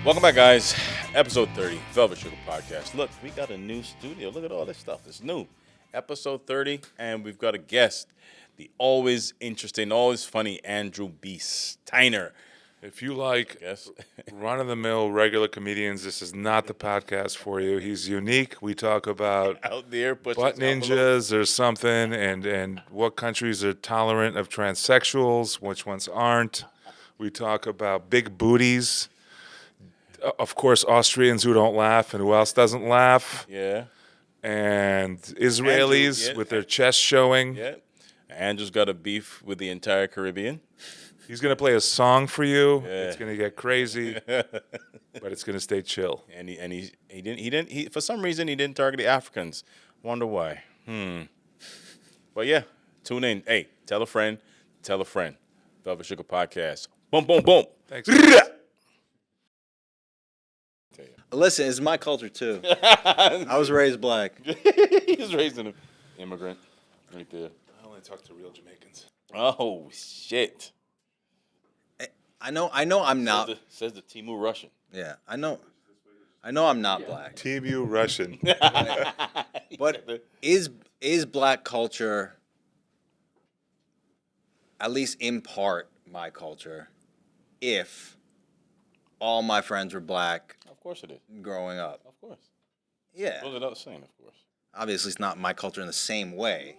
Welcome back, guys. Episode 30, Velvet Sugar Podcast. Look, we got a new studio. Look at all this stuff. It's new. Episode 30, and we've got a guest. The always interesting, always funny Andrew Steiner. If you like Yes. run-of-the-mill regular comedians, this is not the podcast for you. He's unique. We talk about Out there, pushing butt his envelope. ninjas or something, and what countries are tolerant of transsexuals, which ones aren't. We talk about big booties. Of course, Austrians who don't laugh, and who else doesn't laugh? Yeah, And Israelis Andrew, yeah. with their chest showing. yeah. Andrew's got a beef with the entire Caribbean. He's going to play a song for you. Yeah. It's going to get crazy, but it's going to stay chill. And he for some reason he didn't target the Africans. Wonder why. But yeah, tune in. Hey, tell a friend. Velvet Sugar Podcast. Boom, boom, boom. Thanks. Listen, it's my culture too. I was raised black. He's raised an immigrant right there. I only talk to real Jamaicans. Oh shit! I know I'm not. Says the Timu Russian. Yeah, I know I'm not black. Team U Russian. But is black culture, at least in part, my culture, if all my friends were black Of course it is. growing up? Of course. Yeah. Goes without saying, of course. Obviously, it's not my culture in the same way,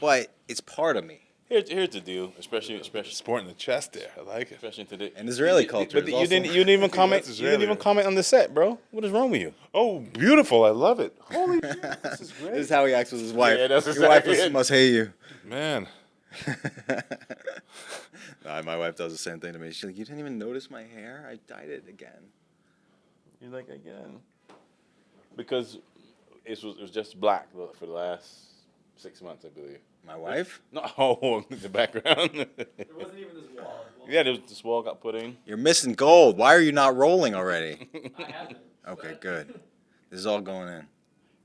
but it's part of me. Here's the deal, especially Sporting the chest there. I like it. especially today. And Israeli culture But is you also- didn't even comment. That's You didn't even Israeli. comment on the set, bro. What is wrong with you? Oh, beautiful. I love it. Holy shit. This is great. This is how he acts with his wife. Yeah, that's Your wife exactly it. must hate you. Man. Nah, my wife does the same thing to me. She's like, "You didn't even notice my hair? I dyed it again." You're like again, because it was just black for the last 6 months, I believe. My wife? No, the background. There wasn't even this wall. Yeah, this wall got put in. You're missing gold. Why are you not rolling already? I haven't. Okay, good. This is all going in.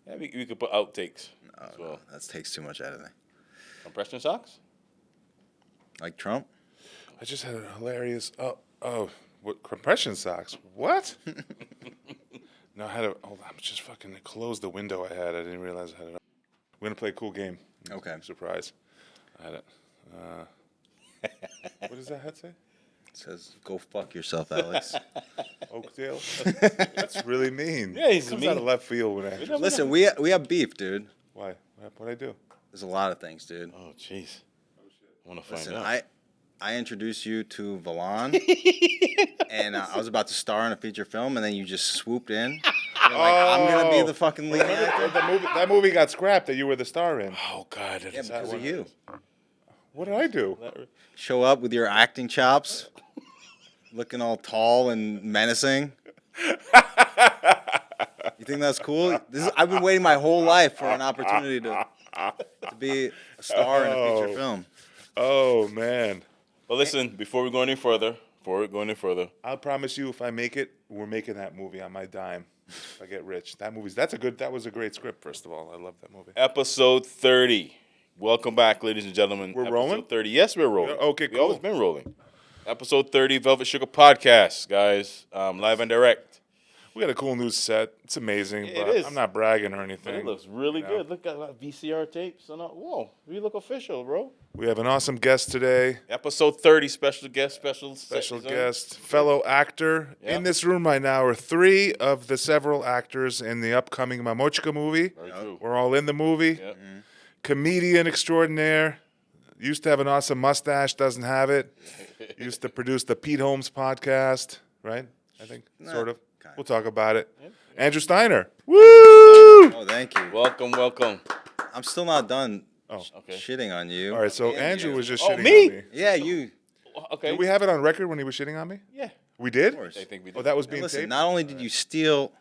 Yeah, we could put outtakes Oh, as well. no, that takes too much out of me. Compression socks? Like Trump? I just had a hilarious. What compression socks? What? No, I had a. Hold on. I'm just fucking close the window I had. I didn't realize I had it. We're going to play a cool game. Okay. Surprise. I had it. What does that hat say? It says, "Go fuck yourself, Alex." Oakdale? That's really mean. Yeah, he's Comes out of mean. left field when I. Listen, we have beef, dude. Why? What'd I do? There's a lot of things, dude. Oh, jeez. I want to find Listen, out. I introduced you to Valan, and I was about to star in a feature film, and then you just swooped in. You're like, I'm gonna be the fucking lead actor. That movie got scrapped that you were the star in. Oh, God. Yeah, because of you. What did I do? Show up with your acting chops, looking all tall and menacing. You think that's cool? I've been waiting my whole life for an opportunity to be a star in a feature film. Oh, man. Well, listen, before we go any further, I'll promise you, if I make it, we're making that movie on my dime. If I get rich, that was a great script. First of all, I love that movie. episode 30. Welcome back, ladies and gentlemen. We're episode rolling? 30. Yes, we're rolling. Okay, We've always cool. been rolling. Episode 30, Velvet Sugar Podcast, guys. Live and direct. We got a cool new set. It's amazing, Yeah, it but is. I'm not bragging or But anything. it looks really you know. good. Look at that VCR tapes. And whoa, we look official, bro. We have an awesome guest today. Episode 30, special guest, Special set design. guest, fellow actor. Yeah. In this room right now are 3 of the several actors in the upcoming Mamochka movie. Very true. We're all in the movie. Yep. Comedian extraordinaire. Used to have an awesome mustache, doesn't have it. Used to produce the Pete Holmes podcast, right? I think, sort of. kinda. We'll talk about it. Andrew Steiner. Woo! Oh, thank you. Welcome. I'm still not done Okay. shitting on you. All right, so Andrew was just Oh, shitting me? on me. Yeah, you. Okay. Did we have it on record when he was shitting on me? Yeah. We did? Of course. I think we did. Oh, that was being Listen, taped? not only did you steal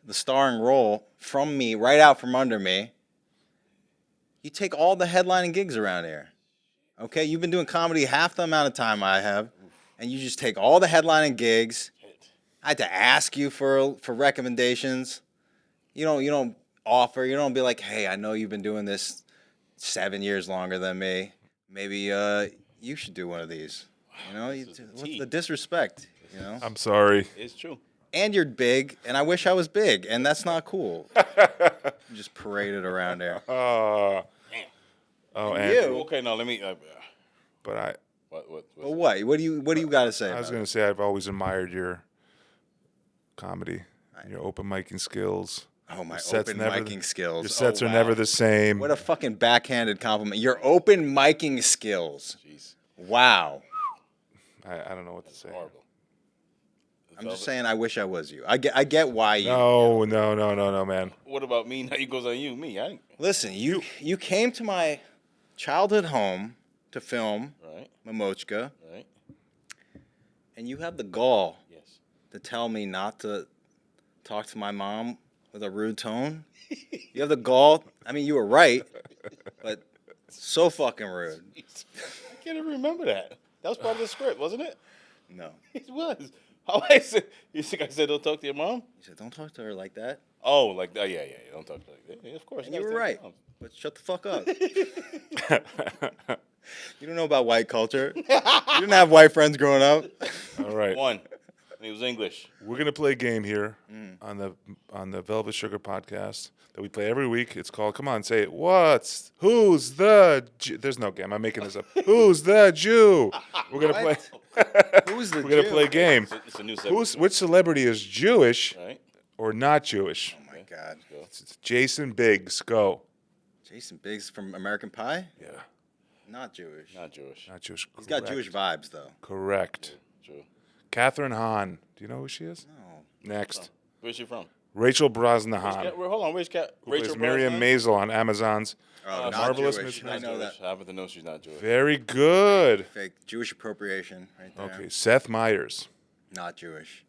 the starring role from me, right out from under me, you take all the headlining gigs around here. Okay, you've been doing comedy half the amount of time I have, and you just take all the headlining gigs. I had to ask you for recommendations. You don't offer. You don't be like, hey, I know you've been doing this 7 years longer than me. Maybe you should do one of these. You know, This is the what's tea. the disrespect? You know, I'm sorry. It's true. And you're big, and I wish I was big, and that's not cool. You just paraded around there. Oh, And Andrew. you? Okay, now let me. But What? But what? What do you got to say? I was about going it? to say I've always admired your comedy, your open micing skills. Oh, my Your sets open never- micing skills. Your sets Oh, are wow. never the same. What a fucking backhanded compliment. Your open micing skills. Jeez, Wow. I don't know what to say. horrible. I'm just saying I wish I was you. I get why you. No, man. What about me? Now you goes on you. Me, I ain't. Listen, you came to my childhood home to film Right, Mamochka, right. and you have the gall Yes. to tell me not to talk to my mom with a rude tone. You have the gall. I mean, you were right, but so fucking rude. I can't even remember that. That was part of the script, wasn't it? No. It was. How I said? You think I said don't talk to your mom? You said, don't talk to her like that. Oh, like that? Yeah. Don't talk to her like that. Yeah, of course. And you gotta were say right. mom. But shut the fuck up. You don't know about white culture. You didn't have white friends growing up. All right. One. And he was English. We're gonna play a game here on the Velvet Sugar podcast that we play every week. It's called, come on, say it. Who's the Jew? There's no game. I'm making this up. Who's the Jew? We're gonna play. Who's the We're gonna Jew? play a game. It's a new segment. Which celebrity is Jewish Right. or not Jewish? Oh my God. It's Jason Biggs. Go. Jason Biggs from American Pie? Yeah, Not Jewish. Not Jewish. not Jewish. He's got Correct. Jewish vibes though. Correct. True. Catherine Hahn. Do you know who she is? No. Next. Where's she from? Rachel Where's Brosnahan. Cat? Hold on. Where's Cat? Who plays Rachel Miriam Brosnan? Maisel on Amazon's. Oh, not Marvelous Jewish. Miss I Not know that. Jewish. I happen to know she's not Jewish. Very good. Fake Jewish appropriation right there. Okay, Seth Meyers. Not Jewish,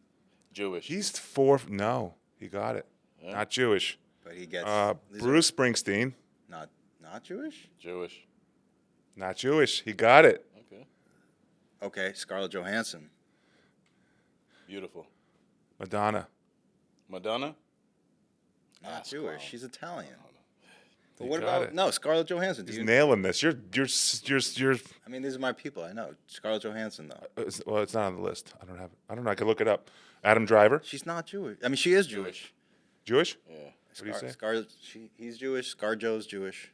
Jewish. He's fourth. No, he got it. Not Jewish. but he gets these Bruce Springsteen. are not Jewish. Jewish. Not Jewish. He got it. Okay. Okay, Scarlett Johansson. Beautiful. Madonna. Madonna. Not Jewish. She's Italian. But You what got about it. Scarlett Johansson? Do He's you, nailing this. You're. I mean, these are my people. I know Scarlett Johansson though. Well, it's not on the list. I don't have it. I don't know. I can look it up. Adam Driver. She's not Jewish. I mean, she is Jewish. Jewish? Yeah. What do you say? He's Jewish. ScarJo's Jewish.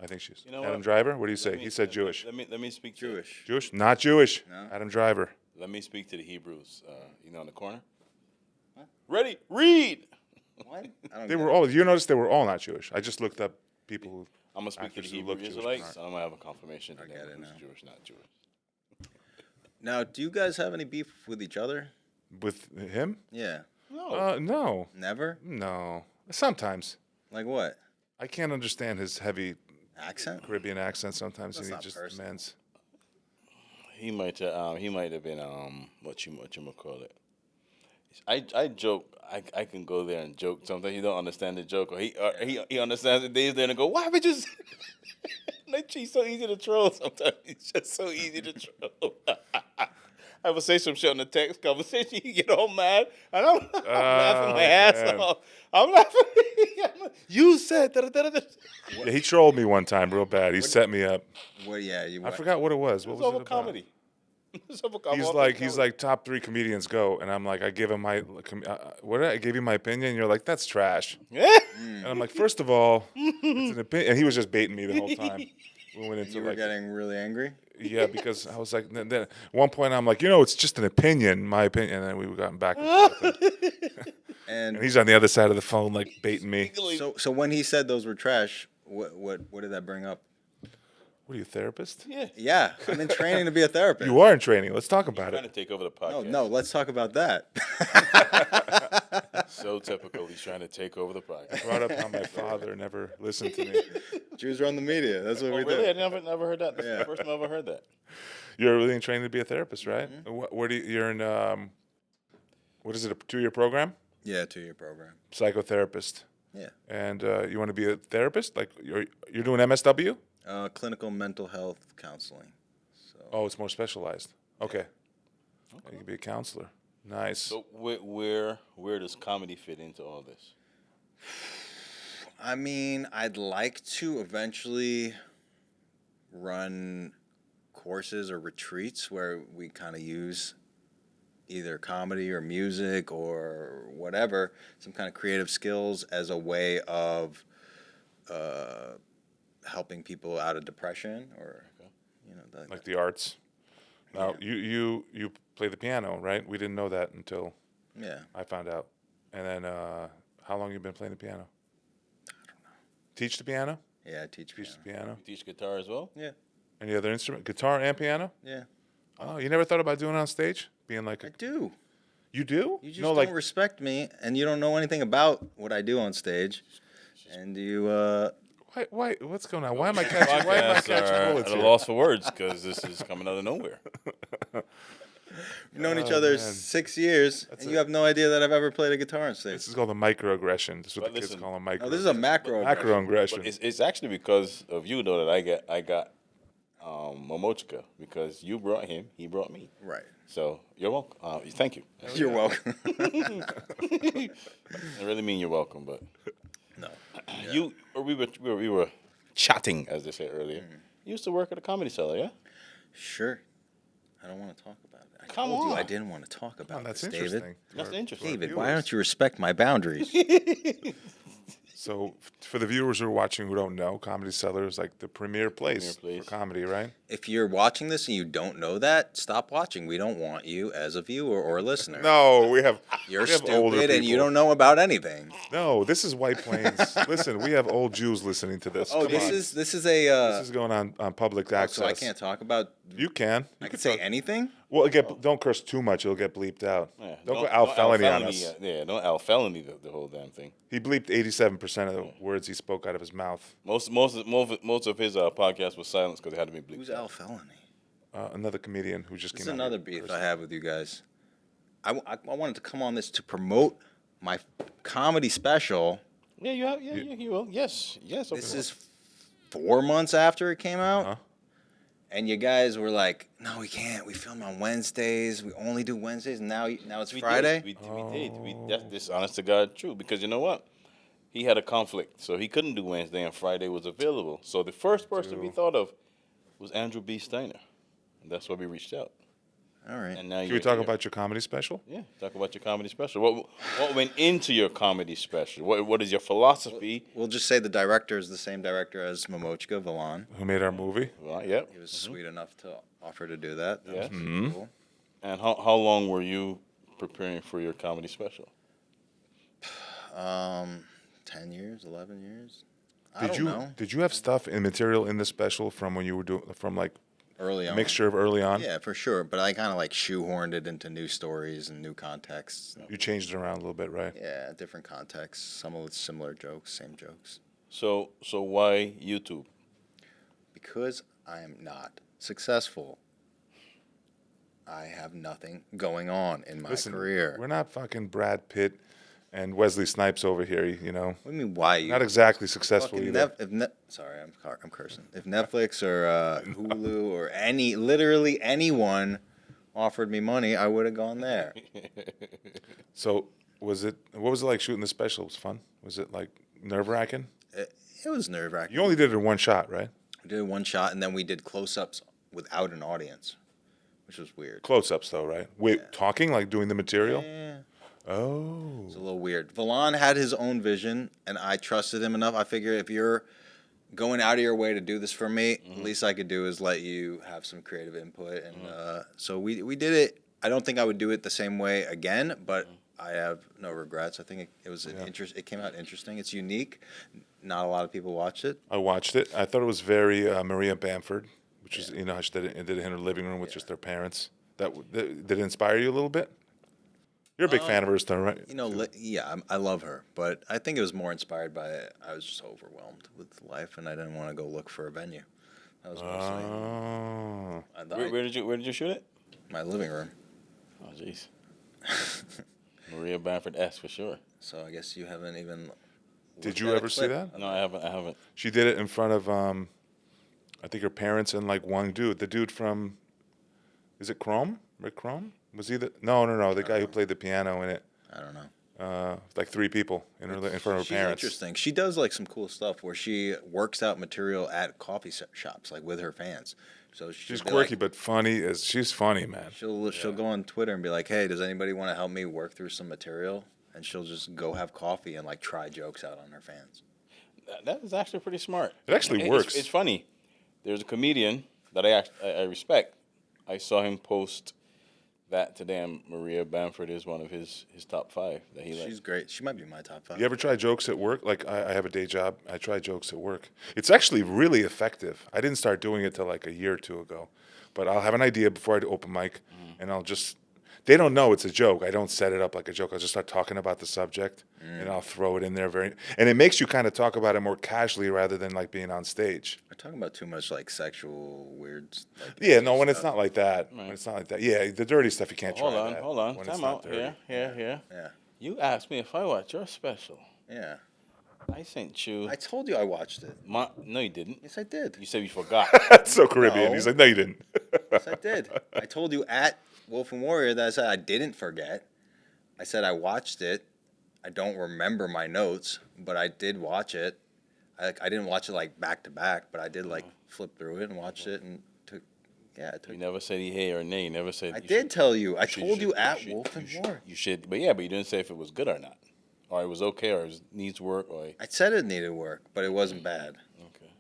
I think she's. You know Adam what? Driver. What do you say? Let me- He said Jewish. Let me speak to Jewish. Jewish? Not Jewish. No. Adam Driver. Let me speak to the Hebrews. In the corner. Ready? Read. What? I don't They get were it. all. You noticed they were all not Jewish. I just looked up people who. I'm gonna speak to the Actors who Hebrew look Jewish, Israelites. but So I'm gonna have a confirmation to I them get it who's now. Jewish, not Jewish. Now, do you guys have any beef with each other? With him? Yeah. No. No. Never? No. Sometimes. Like what? I can't understand his heavy Accent? Caribbean accent sometimes, That's and he not just personal. demands. He might have been what you call it. I joke. I can go there and joke. Sometimes he don't understand the joke, or he understands it. Days there and go, why would you? Like he's so easy to troll. Sometimes he's just so easy to troll. I would say some shit on the text conversation. You get all mad, and I'm laughing my ass man. off. I'm laughing. You said da-da-da-da-da. Yeah, he trolled me one time real bad. He set me up. What? Yeah. I forgot what it was. What It's was over it about? comedy. It's over comedy. He's like top 3 comedians go, and I'm like, I give him my what did I give you my opinion? And you're like, that's trash. Yeah. And I'm like, first of all, it's an opinion. And he was just baiting me the whole time. We went into You were like, getting really angry? yeah, because I was like, then at one point I'm like, it's just an opinion, my opinion. And then we gotten back and forth. And And he's on the other side of the phone, like baiting me. so when he said those were trash, what did that bring up? What are you, a therapist? Yeah. Yeah, I'm in training to be a therapist. You are in training. Let's talk about Trying it. to take over the No, podcast. no, let's talk about that. So typical. He's trying to take over the podcast. Brought up how my father never listened to me. Jews run the media. That's what Oh, we really? I do. never heard that. That's Yeah. the first time I ever heard that. You're really in training to be a therapist, right? Mm-hmm. Where do you're in? What is it? A 2-year program? Yeah, 2-year program. Psychotherapist. Yeah. And you want to be a therapist? Like you're doing MSW? Clinical mental health counseling. So Oh, it's more specialized. Okay. You can be a counselor. Nice. So where does comedy fit into all this? I mean, I'd like to eventually run courses or retreats where we kind of use either comedy or music or whatever, some kind of creative skills as a way of helping people out of depression or, Like the arts. Now, you play the piano, right? We didn't know that until yeah. I found out. And then, how long you been playing the piano? I don't know. Teach the piano? Yeah, I teach piano. Teach the piano. You teach guitar as well? Yeah, Any other instrument? Guitar and piano? yeah. Oh, you never thought about doing it on stage? Being like I do. You do? You just no, don't like respect me, and you don't know anything about what I do on stage. And you, why? What's going on? Why am I catching? Why am I Podcasts catching are bullets at a here? loss for words because this is coming out of nowhere. we've known each Oh, other man. 6 years, and you it. have no idea that I've ever played a guitar on stage. This is called a microaggression. This is what But the kids listen, call a No, microaggression. this is a macro. Macroaggression. But it's actually because of you though that I got Momochka because you brought him, he brought me. Right. So you're welcome. Thank you. You're welcome. I really mean you're welcome, but No. we were chatting as they said earlier. Mm. You used to work at a comedy cellar, yeah? Sure. I don't want to talk about it. I Come told you on. I didn't want to talk about that's this, interesting. David. That's For- interesting. for David, why viewers. don't you respect my boundaries? So, for the viewers who are watching who don't know, Comedy Cellar is like the premier place Premier place. for comedy, right? If you're watching this and you don't know that, stop watching. We don't want you as a viewer or listener. No, we have You're we have older stupid and you people. don't know about anything. No, this is White Plains. Listen, we have old Jews listening to this. Oh, Come this on. is a. This is going on public access. So I can't talk about. You can. I You can say talk. anything. Well, don't curse too much. It'll get bleeped out. Yeah, Don't go Al Felony on us. Yeah, don't Al Felony the whole damn thing. He bleeped 87% of the words he spoke out of his mouth. Most of his podcast was silenced because it had to be bleeped. Who's out. Al Felony? Another comedian who just This is came out another here beef cursing. I have with you guys. I wanted to come on this to promote my comedy special. Yeah, you have. Yeah, you will. Yes. This is 4 months after it came out. Uh-huh. And you guys were like, no, we can't. We film on Wednesdays. We only do Wednesdays. And now it's Friday. We did. That's this honest to God true because you know what? He had a conflict, so he couldn't do Wednesday, and Friday was available. So the first person we thought of was Andrew B. Steiner, and that's why we reached out. All right. And now Can you're we talk here. about your comedy special? Yeah, talk about your comedy special. What went into your comedy special? What is your philosophy? We'll just say the director is the same director as Momochka, Valan. Who made our movie? Well, yeah. He was sweet enough to offer to do that. That Yeah. was pretty cool. And how long were you preparing for your comedy special? 10 years, 11 years. I don't know. Did you have stuff and material in the special from when you were doing from like Early a on. mixture of early on? Yeah, for sure. But I kind of like shoehorned it into new stories and new contexts. You changed it around a little bit, right? Yeah, different contexts. Some of it's similar jokes, same jokes. So why YouTube? Because I am not successful. I have nothing going on in my Listen, career. we're not fucking Brad Pitt and Wesley Snipes over here, you know. What do you mean, why you? Not exactly successful Fucking either. Sorry, I'm cursing. If Netflix or Hulu or literally anyone offered me money, I would have gone there. So what was it like shooting the special? It was fun? Was it like nerve-wracking? It was nerve-wracking. You only did it in one shot, right? We did one shot, and then we did close-ups without an audience, which was weird. Close-ups though, right? Wait, Yeah. talking, like doing the material? Yeah, Oh. it's a little weird. Valan had his own vision, and I trusted him enough. I figure if you're going out of your way to do this for me, the least I could do is let you have some creative input. And so we did it. I don't think I would do it the same way again, but I have no regrets. I think it was it came out interesting. It's unique. Not a lot of people watched it. I watched it. I thought it was very Maria Bamford, which is, you know, how she did it in her living room with just their parents. Did it inspire you a little bit? You're a big fan of hers, though, right? You know, I love her, but I think it was more inspired by I was just overwhelmed with life, and I didn't want to go look for a venue. That was mostly Oh. I thought Where did you shoot it? my living room. Oh, jeez. Maria Bamford S for sure. So I guess you haven't even. Did looked you at a ever see clip. that? No, I haven't. She did it in front of, I think her parents and like one dude. The dude from, is it Chrome? Rick Chrome? Was he the? No. The guy who played the piano in it. I don't know. Like 3 people in front of her She's parents. interesting. She does like some cool stuff where she works out material at coffee shops, like with her fans. So She's she'll be quirky like, but funny. She's funny, man. she'll go on Twitter and be like, "Hey, does anybody want to help me work through some material?" And she'll just go have coffee and like try jokes out on her fans. That is actually pretty smart. It actually works. It's funny. There's a comedian that I respect. I saw him post that today, and Maria Bamford is one of his top 5 that he likes. She's great. She might be my top 5. You ever try jokes at work? Like I have a day job. I try jokes at work. It's actually really effective. I didn't start doing it till like a year or two ago, but I'll have an idea before I do open mic, and I'll just. They don't know it's a joke. I don't set it up like a joke. I'll just start talking about the subject, and I'll throw it in there and it makes you kind of talk about it more casually rather than like being on stage. We're talking about too much like sexual weird. Like, Yeah, no, when it's not like that. When it's not like that. Yeah, the dirty stuff you can't try. Hold on. When it's Time not out. dirty. Here. Yeah. You asked me if I watch your special. Yeah. I sent you. I told you I watched it. No, you didn't. Yes, I did. You said you forgot. That's so Caribbean. No. He's like, no, you didn't. Yes, I did. I told you at Wolf and Warrior that I said I didn't forget. I said I watched it. I don't remember my notes, but I did watch it. I didn't watch it like back to back, but I did like flip through it and watch it and took. Yeah, I took. You never said hey or nay. You never said. I you did should- tell you. I should- told you should- at should- Wolf and should- Warrior. You should, but you didn't say if it was good or not, or it was okay, or it needs work, or I said it needed work, but it wasn't bad. okay.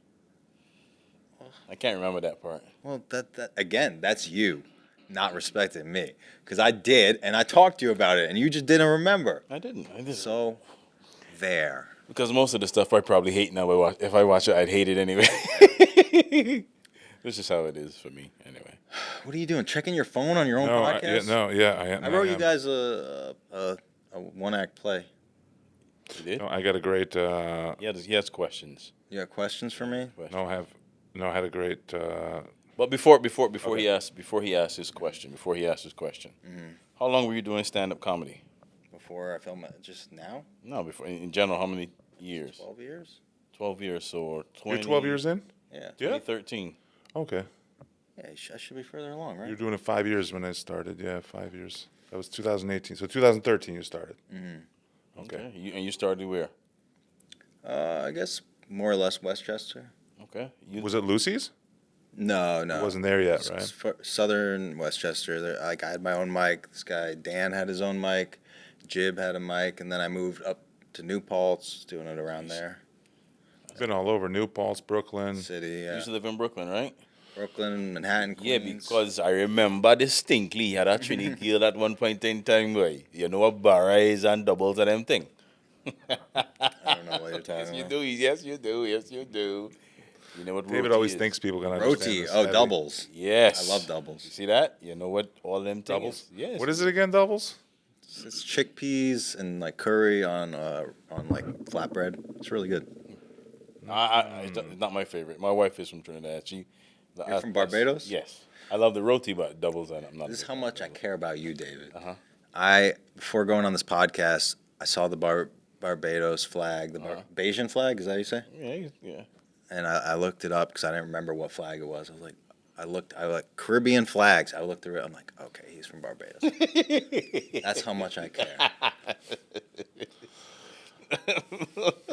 I can't remember that part. Well, that again, that's you not respecting me because I did, and I talked to you about it, and you just didn't remember. I didn't. So, there. Because most of the stuff I probably hate now. If I watch it, I'd hate it anyway. This is how it is for me, anyway. What are you doing? Checking your phone on your own No, podcast? I am. I wrote you am. guys a one-act play. You did? No, I got a great. He has questions. You got questions for me? I had a great. But before he asks his question, how long were you doing stand-up comedy? Before I film it, just now? No, before in general, how many years? 12 years? 12 years, so 20. You're 12 years in. Yeah. Yeah. 2013. Okay. Yeah, I should be further along, right? You're doing it 5 years when I started. Yeah, 5 years. That was 2018. So 2013 you started. Okay. You started where? I guess more or less Westchester. Okay. Was it Lucy's? No. It wasn't there yet, right? Southern Westchester. Like I had my own mic. This guy Dan had his own mic. Jib had a mic, and then I moved up to New Paltz, doing it around there. I've been all over New Paltz, Brooklyn. City, You yeah. used to live in Brooklyn, right? Brooklyn, Manhattan, Yeah, Queens. because I remember distinctly he had a Trinity girl at one point in time, boy. You know what barras and doubles and them thing. I don't know what you're talking Yes, you about. do. Yes, you do. Yes, you do. You know what David roti always is. thinks people can understand Roti. this. Oh, Heavy. doubles. Yes. I love doubles. You see that? You know what all them things Doubles? is? Yes. What is it again, doubles? It's chickpeas and like curry on like flatbread. It's really good. It's not my favorite. My wife is from Trinidad. You're from Barbados? Yes. I love the roti, but doubles, I'm not. This is how much I care about you, David. Uh-huh. Before going on this podcast, I saw the Barbados flag, the Bayesian flag. Is that how you say? Yeah. And I looked it up because I didn't remember what flag it was. I was like, I like Caribbean flags. I looked through it. I'm like, okay, he's from Barbados. That's how much I care.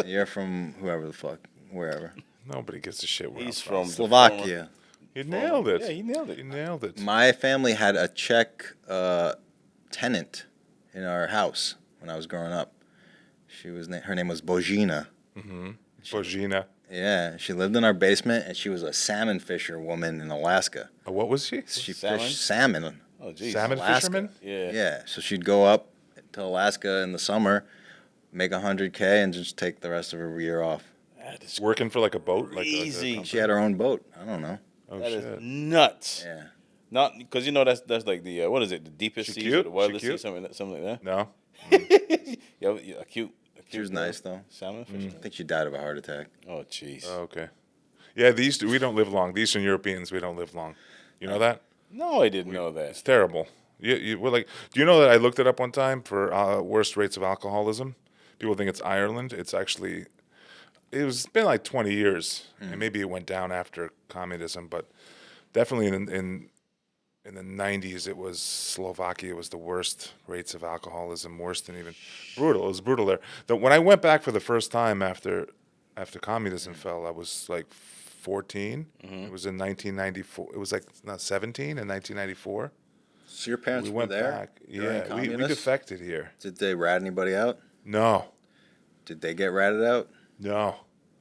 You're from whoever the fuck, wherever. Nobody gives a shit where He's I'm from. from Slovakia. He nailed it. Yeah, he nailed it. He nailed it. My family had a Czech tenant in our house when I was growing up. Her name was Božina. Božina. Yeah, she lived in our basement, and she was a salmon fisher woman in Alaska. What was she? She Salmon? fished salmon. Oh, geez. Salmon Alaska. fisherman? Yeah. Yeah, so she'd go up to Alaska in the summer, make $100K, and just take the rest of her year off. That is, Working for like a boat? Crazy. Like She had her own boat. I don't know. oh, that shit. is nuts. Yeah. Not because that's like the what is it? The deepest She seas cute? or the wildest She cute? seas, something like that. No? Yeah, a cute. She was girl. nice, though. Salmon fishing. I think she died of a heart attack. Oh, jeez. Oh, okay. Yeah, we don't live long. The Eastern Europeans, we don't live long. You know that? No, I didn't know It's that. terrible. We're like, do you know that I looked it up one time for worst rates of alcoholism? People think it's Ireland. It's actually, it's been like 20 years, and maybe it went down after communism, but definitely in the 90s, it was Slovakia was the worst rates of alcoholism, worse than even brutal. It was brutal there. When I went back for the first time after communism fell, I was like 14. It was in 1994. It was like not 17 in 1994. So your parents We were went there? back. during Yeah, we communists? defected here. Did they rat anybody out? No, Did they get ratted out? no, No one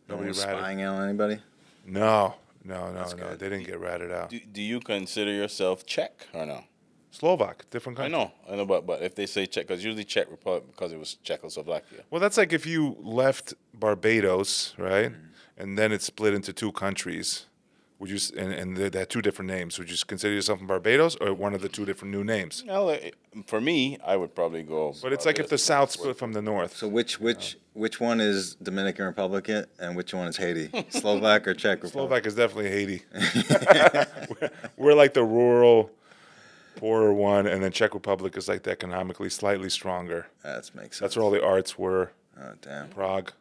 nobody was ratted. spying out on anybody? No. That's No. good. They didn't get ratted out. Do you consider yourself Czech or no? Slovak, different I country. know, but if they say Czech, because usually Czech Republic because it was Czechoslovakia. Well, that's like if you left Barbados, right, and then it split into two countries. Would you and they had two different names? Would you consider yourself in Barbados or one of the two different new names? Well, for me, I would probably go. But it's like if the South split from the North. So which one is Dominican Republic and which one is Haiti? Slovak or Czech Republic? Slovak is definitely Haiti. we're like the rural, poorer one, and then Czech Republic is like the economically slightly stronger. That makes sense. That's where all the arts were. Oh, damn. Prague.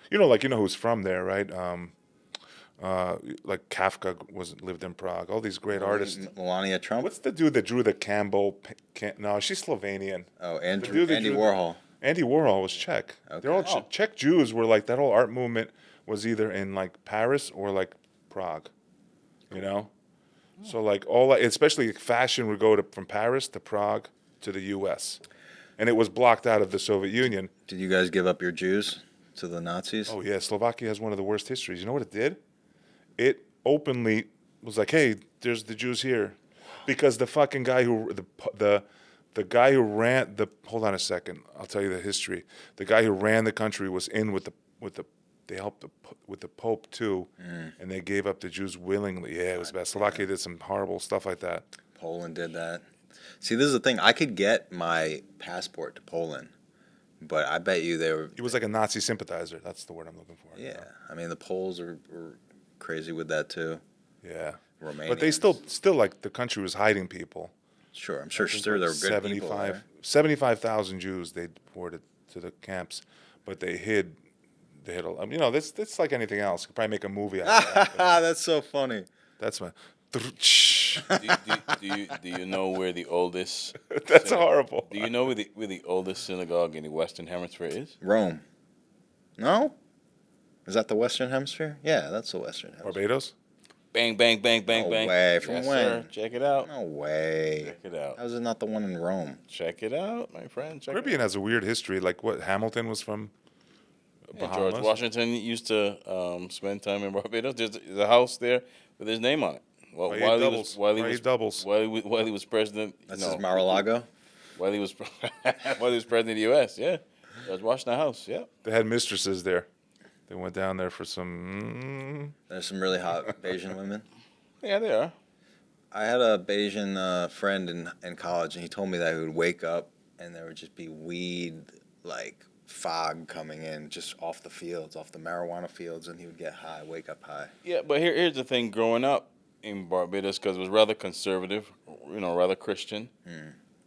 You know who's from there, right? Like Kafka lived in Prague. All these great artists. Melania Trump? What's the dude that drew the Campbell? No, she's Slovenian. Oh, The dude that Andy drew Warhol. Andy Warhol was Czech. Okay. They're all Czech Jews. Were like that whole art movement was either in like Paris or like Prague. You know, so like especially fashion would go from Paris to Prague to the U.S. and it was blocked out of the Soviet Union. Did you guys give up your Jews to the Nazis? Oh yeah, Slovakia has one of the worst histories. You know what it did? It openly was like, "Hey, there's the Jews here," because the fucking guy who the guy who ran the hold on a second, I'll tell you the history. The guy who ran the country was in with the they helped with the Pope too, and they gave up the Jews willingly. Yeah, it was bad. Slovakia did some horrible stuff like that. Poland did that. See, this is the thing. I could get my passport to Poland, but I bet you they were. He was like a Nazi sympathizer. That's the word I'm looking for. Yeah, I mean the Poles were crazy with that too. Yeah. Romanians. But they still like the country was hiding people. Sure, I'm sure I think there were like good people there. 75,000 Jews they deported to the camps, but they hid. That's like anything else. You could probably make a movie out of that. That's so funny. That's my. Do you know where the oldest? That's horrible. Do you know where the oldest synagogue in the Western Hemisphere is? Rome. No? Is that the Western Hemisphere? Yeah, that's the Western Hemisphere. Barbados? Bang, bang, bang, bang, No bang. way. From Yes, when? sir. Check it out. No way. Check it out. How is it not the one in Rome? Check it out, my friend. Check Caribbean has a weird history. Like what Hamilton was from it out. Bahamas. George Washington used to spend time in Barbados. There's a house there with his name on it. Well, Why he while doubles? he was Why he doubles? while he was president. That's his Mar-a-Lago? While he was while he was president of the U.S. Yeah, George Washington House. Yeah. They had mistresses there. They went down there for some. There's some really hot Bayesian women. Yeah, they are. I had a Bayesian friend in college, and he told me that he would wake up and there would just be weed, like fog coming in just off the fields, off the marijuana fields, and he would get high, wake up high. Yeah, but here's the thing. Growing up in Barbados, because it was rather conservative, rather Christian,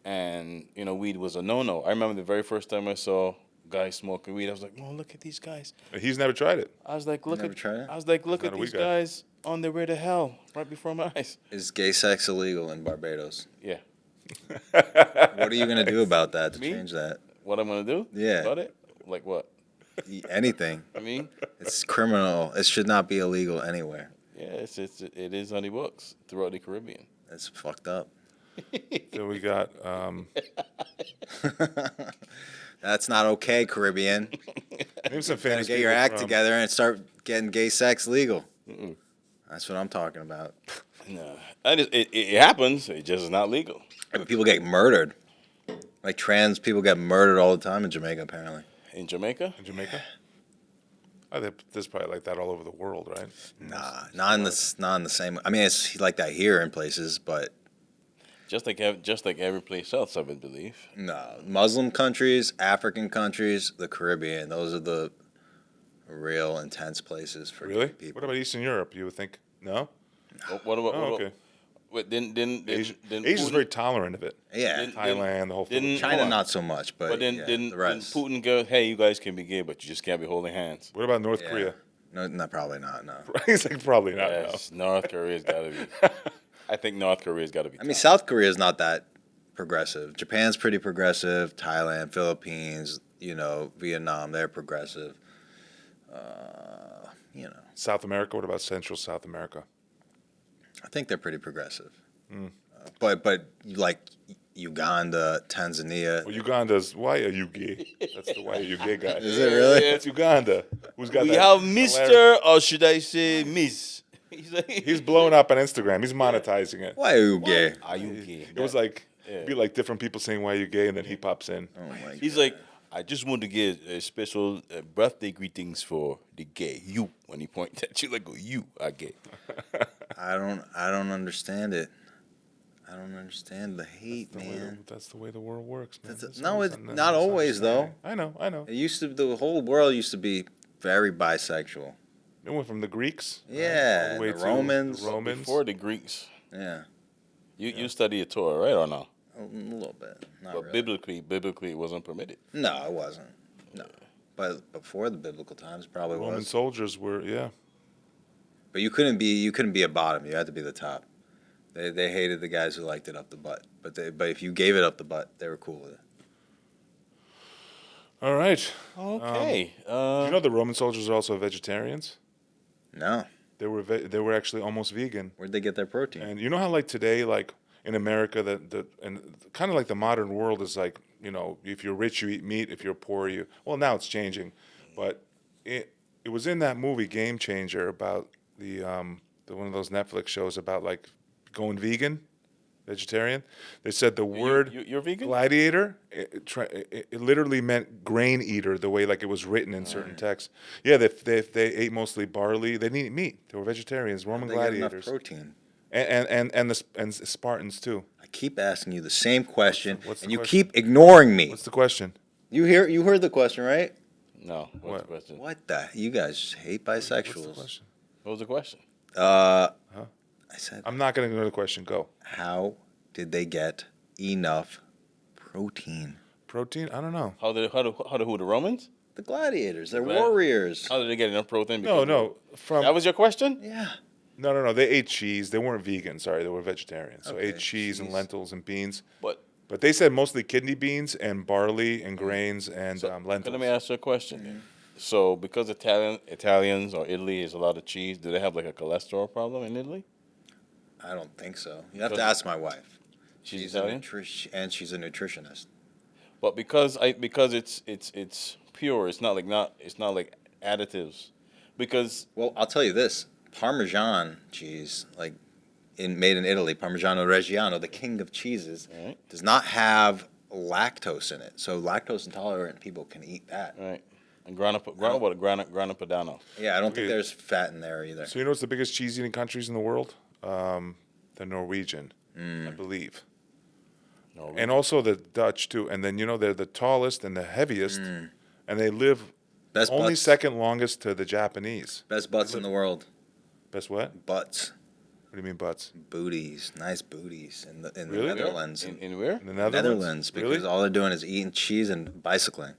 and weed was a no-no. I remember the very first time I saw guys smoking weed, I was like, "Oh, look at these guys." He's never tried it. I was like, "Look never tried it? look not at a these weed guy. guys on their way to hell right before my eyes." Is gay sex illegal in Barbados? Yeah. What are you going to do about that to Me? change that? What I'm gonna do? Yeah. About it? Like what? Anything. I mean, It's criminal. It should not be illegal anywhere. yeah, it is on the books throughout the Caribbean. It's fucked up. So we got. That's not okay, Caribbean. Name some Gotta famous get your people act from- together and start getting gay sex legal. That's what I'm talking about. No, it happens. It just is not legal. Yeah, but people get murdered. Like trans people get murdered all the time in Jamaica, apparently. In Jamaica, In Jamaica? There's probably like that all over the world, right? Nah, not in the same. I mean, it's like that here in places, but just like every place else, I would believe. no. Muslim countries, African countries, the Caribbean. Those are the real intense places for gay Really? people. What about Eastern Europe? You would think no? What about? Oh, okay. Wait, didn't Asia's Putin, very tolerant of it. Yeah, Didn't- Thailand, the whole didn't- thing. China not so much, but But yeah, didn't the rest. Putin go? Hey, you guys can be gay, but you just can't be holding hands. What about North Yeah. Korea? No, probably not. No. He's like probably not. Yes, North Korea's got to be. I think North Korea's got to be. I mean, top. South Korea is not that progressive. Japan's pretty progressive. Thailand, Philippines, Vietnam, they're progressive. you know, South America. What about Central South America? I think they're pretty progressive. But like Uganda, Tanzania. Well, Uganda's why are you gay? That's the why are you gay guy. Is it really? It's Uganda. Who's got We that have hilarious- Mr. or should I say Miss? He's blowing up on Instagram. He's monetizing it. Why are you gay? Are you gay? It was like it'd be like different people saying why are you gay, and then he pops in. Oh my He's God. like, I just want to give special birthday greetings for the gay. You, when he points at you, like, oh, you are gay. I don't understand it. I don't understand the hate, man. That's the way the world works, man. No, it's not always though. I know. It used to. The whole world used to be very bisexual. It went from the Greeks, all Yeah, the way the to Romans. the Romans. Before the Greeks, Yeah, you study a Torah, right or no? a little bit. Not But really. biblically, it wasn't permitted. No, it wasn't. No, but before the biblical times, probably Roman was. soldiers were But you couldn't be a bottom. You had to be the top. They hated the guys who liked it up the butt. But if you gave it up the butt, they were cool with it. All right. Okay. Do you know the Roman soldiers are also vegetarians? No, They were actually almost vegan. where'd they get their protein? And you know how like today, like in America, and kind of like the modern world is like, you know, if you're rich you eat meat, if you're poor you. Well, now it's changing, but it was in that movie Game Changer about the one of those Netflix shows about like going vegan, vegetarian. They said the word you're vegan? gladiator. It literally meant grain eater, the way like it was written in certain texts. Yeah, they ate mostly barley. They didn't eat meat. They were vegetarians, Roman They get enough gladiators, protein. and Spartans too. I keep asking you the same question, What's the and you question? keep ignoring me. What's the question? You heard the question, right? No. What's What? the question? What the? You guys hate What's the bisexuals. question? What was the question? I said, I'm not going to go to the question. Go. how did they get enough protein? Protein? I don't know. How who, the Romans? The gladiators, they're Glad- warriors. How did they get enough protein? No, Because no. From That was your question? Yeah. no. They ate cheese. They weren't vegan. Sorry, they were vegetarians. So Okay, ate cheese and cheese. lentils and beans. But But they said mostly kidney beans and barley and grains and lentils. let me ask you a question. So because Italians or Italy is a lot of cheese, do they have like a cholesterol problem in Italy? I don't think so. You have to Doesn't- ask my wife. She's a Italian? and she's a nutritionist. But because it's pure, it's not like additives. Because Well, I'll tell you this: Parmesan cheese, like made in Italy, Parmigiano Reggiano, the king of cheeses, Right. does not have lactose in it. So lactose intolerant people can eat that. right. And Grana Padano. Yeah, I don't Okay. think there's fat in there either. So you know what's the biggest cheese eating countries in the world? The Norwegian, I believe. No, And also the Dutch too. And then you know they're the tallest and the heaviest, and they live Best only butts, second longest to the Japanese. best butts in the world. Best what? Butts, What do you mean butts? booties, nice booties in the Really? Netherlands. in where? In the Netherlands? Netherlands, because Really? all they're doing is eating cheese and bicycling.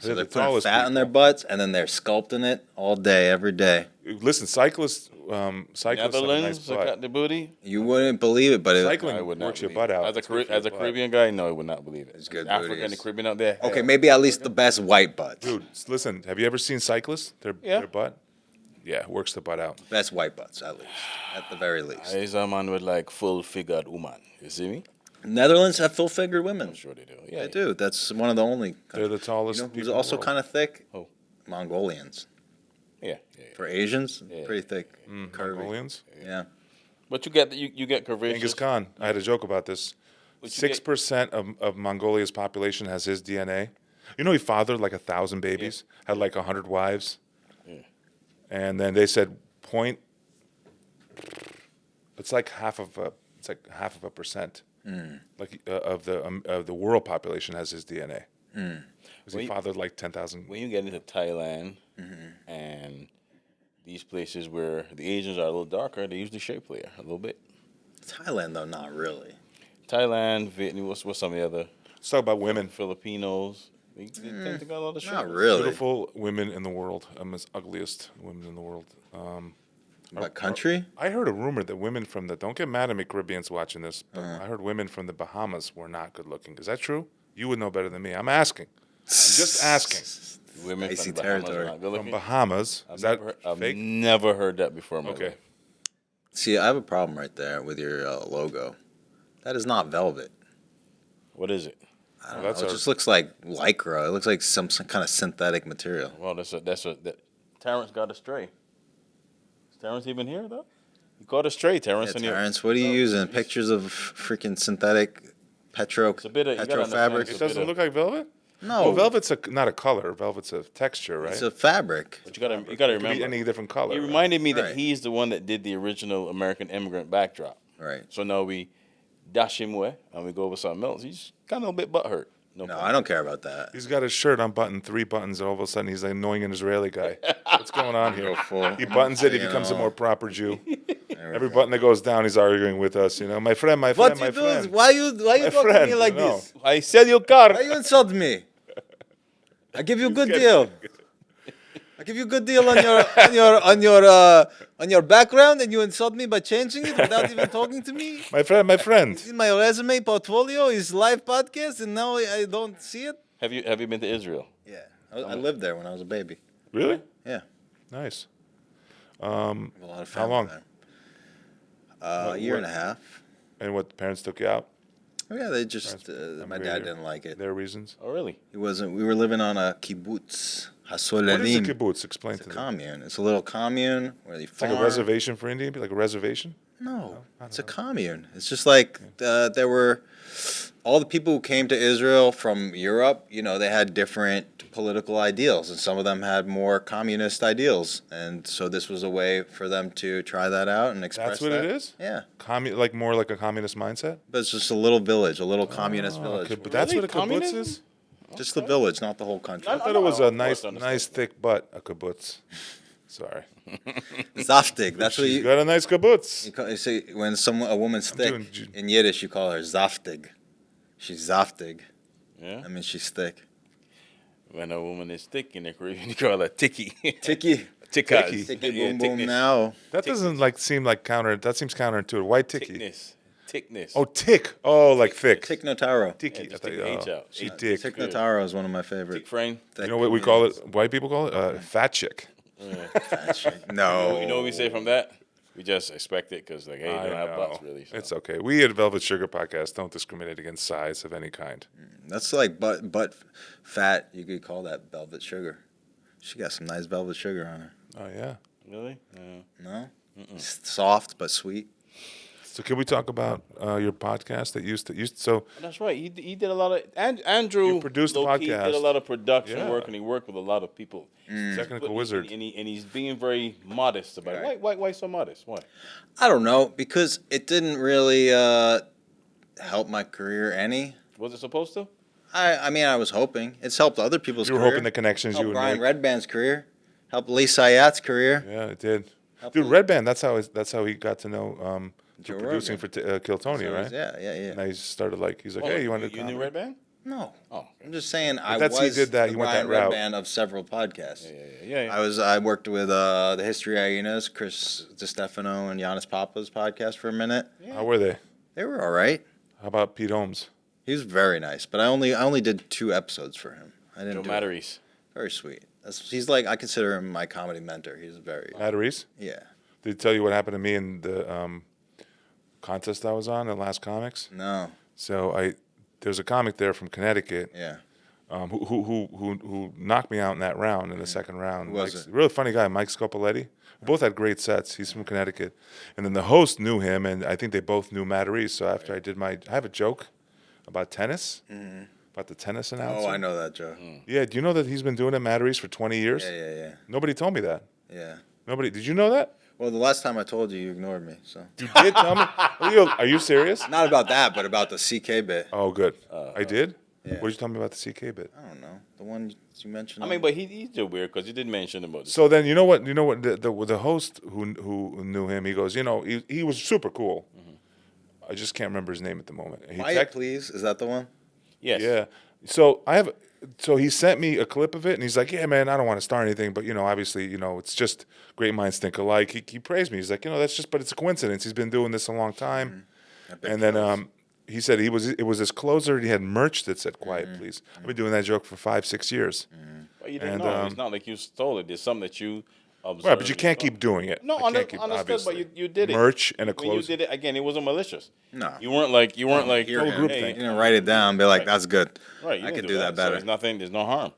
So They're they're the putting tallest fat on their people. butts, and then they're sculpting it all day, every day. Listen, cyclists have a nice Netherlands, I butt. got the booty. You wouldn't believe it, but Cycling I would not works your believe butt it. out. As a, It's good for your as a butt. Caribbean guy, no, I would not believe it. It's good Africa booties. and the Caribbean out there. okay, hell. maybe at least the best white butts. Dude, listen, have you ever seen cyclists? Yeah. Their butt? Yeah, works the butt out. Best white butts, at least, at the very least. Is a man with like full-figured woman. You see me? Netherlands have full-figured women. I'm sure they do. Yeah, They do. That's one of the only. They're the tallest You know who's people in the also world. kind of thick? Who? Mongolians. Yeah. For Asians, Yeah. pretty thick, curvy. Mongolians? Yeah. But you get curvaceous. Genghis Khan. I had a joke about this. But you get- 6% of Mongolia's population has his DNA. You know he fathered like 1,000 babies, had like 100 wives. Yeah. And then they said it's like half of a percent. Like of the world population has his DNA. Because Well, he fathered like 10,000. When you get into Thailand and these places where the Asians are a little darker, they usually shape player a little bit. Thailand, though, not really. Thailand, Vietnam, what's some of the other Let's talk about women. Filipinos? They tend to got a lot of shape. Not really. Beautiful women in the world. As ugliest women in the world. What country? I heard a rumor that women from the, don't get mad at me, Caribbeans watching this, but I heard women from the Bahamas were not good looking. Is that true? You would know better than me. I'm asking. I'm just asking. Women Spicy from the Bahamas are territory. not good From looking. Bahamas. Is that I've fake? never heard that before in my Okay. life. See, I have a problem right there with your logo. That is not velvet. What is it? I don't Well, that's know. It our- just looks like lycra. It looks like some kind of synthetic material. Well, that Terrence got astray. Is Terrence even here though? You got astray, Yeah, Terrence. Terrence, what are you using? Pictures of freaking synthetic It's a bit of you gotta petro understand, fabrics? it's It a doesn't bit look like velvet? No, Well, velvet's not a color. Velvet's a texture, right? it's a fabric. But you gotta It could remember. be any different color. He right? reminded me Right. that he's the one that did the original American Immigrant backdrop. Right. So now we dash him away and we go with something else. He's kind of a bit butthurt. No, problem. I don't care about that. He's got his shirt unbuttoned, 3 buttons, and all of a sudden he's an annoying Israeli guy. What's going on here? Go full. He buttons it, he You becomes a know. more proper Jew. There we Every go. button that goes down, he's arguing with us. You know, my friend, my friend, my friend. Why you My talking to friend, me like you know. this? I sell your car. Why you insult me? I give you a good deal. I give you a good deal on your background, and you insult me by changing it without even talking to me. My friend, my friend. In my resume portfolio is live podcast, and now I don't see it. Have you been to Israel? Yeah, I lived there when I was a baby. Really? Yeah, Nice. I have a lot of How family long? there. A year and a half. And what, parents took you out? Oh, yeah, they just I'm my very- dad didn't like it. Their reasons? Oh, really? He wasn't. We were living on a kibbutz, What is a Hasolelim. kibbutz? Explain It's a to them. commune. It's a little commune where they It's like farm. a reservation for Indian people? Like a reservation? No, it's a commune. It's just like there were all the people who came to Israel from Europe. You know, they had different political ideals, and some of them had more communist ideals. And so this was a way for them to try that out and express. That's what that. it is? Yeah, Like more like a communist mindset? but it's just a little village, a little communist village. Okay, but that's Really? what a kibbutz Communism? is? Just the village, not the whole country. I thought it was a of nice, course, I understand. nice thick butt, a kibbutz. Sorry. Zaftig. That's what She's you. got a nice kibbutz. You say when a woman's thick doing Ju- in Yiddish, you call her zaftig. She's zaftig. Yeah. That means she's thick. When a woman is thick in the Caribbean, you call her ticky. Ticky. Tickas. Ticky. Ticky Yeah, boom boom thickness. now. That doesn't like seem like counter. That seems counterintuitive. White ticky. Thickness. Thickness. Oh, tick. Oh, like thick. Tick Notaro. Ticky. Yeah, just I take thought, the H oh, out. she Yeah, tick. Tick good. Notaro is one of my favorite. Thick frame. You know what we call it? White people call it? Fat chick. No. You know what we say from that? We just expect it because, like, hey, I they don't have know. butts, really. So. It's okay. We at Velvet Sugar Podcast don't discriminate against size of any kind. That's like butt fat. You could call that velvet sugar. She got some nice velvet sugar on her. Oh, yeah. Really? No? Soft but sweet. So can we talk about your podcast that used to so That's right. He did a lot of. Andrew You produced the low-key podcast. did a lot of production Yeah. work, and he worked with a lot of people. technical wizard? And he's being very modest about it. Right. Why so modest? Why? I don't know, because it didn't really help my career any. Was it supposed to? I mean, I was hoping. It's helped other people's You were career. hoping the connections you Helped would Brian make. Redband's career. Helped Lee Sayat's career. Yeah, it did. Helped Dude, the- Red Band. That's how he got to know Joe for producing Rogan. for Kill Tony, So right? Yeah. Now he started he's like, Oh, hey, you want to? You knew Red Band? No. Oh, I'm just saying I that's- he was did that. the He went Brian that route. Redband of several podcasts. yeah. I worked with the History Hyenas, Chris DiStefano and Giannis Papa's podcast for a minute. How were they? They were all right. How about Pete Holmes? He was very nice, but I only did 2 episodes for him. I didn't Joe do Matarese. Very sweet. He's like, I consider him my comedy mentor. He's very Matt Reese? yeah. Did he tell you what happened to me in the contest I was on, the Last Comics? No. So there's a comic there from Connecticut Yeah. who knocked me out in that round, in the second round. Who was Mike's- it? Really funny guy, Mike Scopoletti. We both had great sets. He's from Connecticut. And then the host knew him, and I think they both knew Matt Reese. So after I have a joke about tennis, about the tennis announcer. Oh, I know that, Joe. Yeah, do you know that he's been doing it, Matt Reese, for 20 years? Yeah. Nobody told me that. Yeah. Nobody. Did you know that? Well, the last time I told you, you ignored me. So You did tell me? Are you serious? not about that, but about the CK bit. Oh, good. I did? yeah. What did you tell me about the CK bit? I don't know the one you mentioned. I mean, but he's still weird because he did mention about this. So then you know what the host who knew him, he goes, he was super cool. I just can't remember his name at the moment. He Quiet, please. Is that the one? Yes. Yeah. So he sent me a clip of it, and he's like, "Yeah, man, I don't want to start anything, but obviously, it's just great minds think alike." He praised me. He's like, but it's a coincidence. He's been doing this a long time. And then he said it was his closer. He had merch that said "Quiet, please." I've been doing that joke for 5-6 years. But you didn't And, know. It's not like you stole it. It's something that you observed. right, but you can't stole. keep doing it. No, I can't understood. obviously. But you did it. Merch and a When you closing. did it again, it wasn't malicious. No. You weren't like Hear total him. group hey, thing. You didn't write it down and be like, Right. that's good. right. You I didn't could do that So better. there's nothing. There's no harm.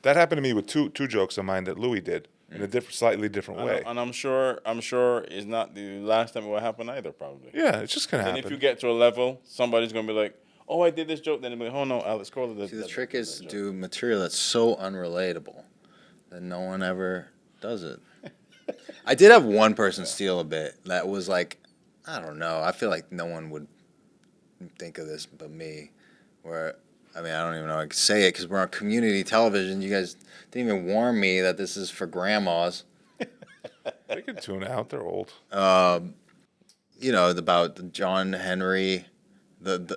That happened to me with two jokes of mine that Louis did in a slightly different way. And I'm sure it's not the last time it will happen either. Probably. Yeah, it's just gonna And happen. if you get to a level, somebody's gonna be like, "Oh, I did this joke." Then they'll be like, "Oh no, Alex Corley did." See, the trick is to do material that's so unrelatable that no one ever does it. I did have one person steal a bit that was like, I don't know. I feel like no one would think of this but me. Where, I mean, I don't even know how I could say it because we're on community television. You guys didn't even warn me that this is for grandmas. They can tune out. They're old. You know, about John Henry, that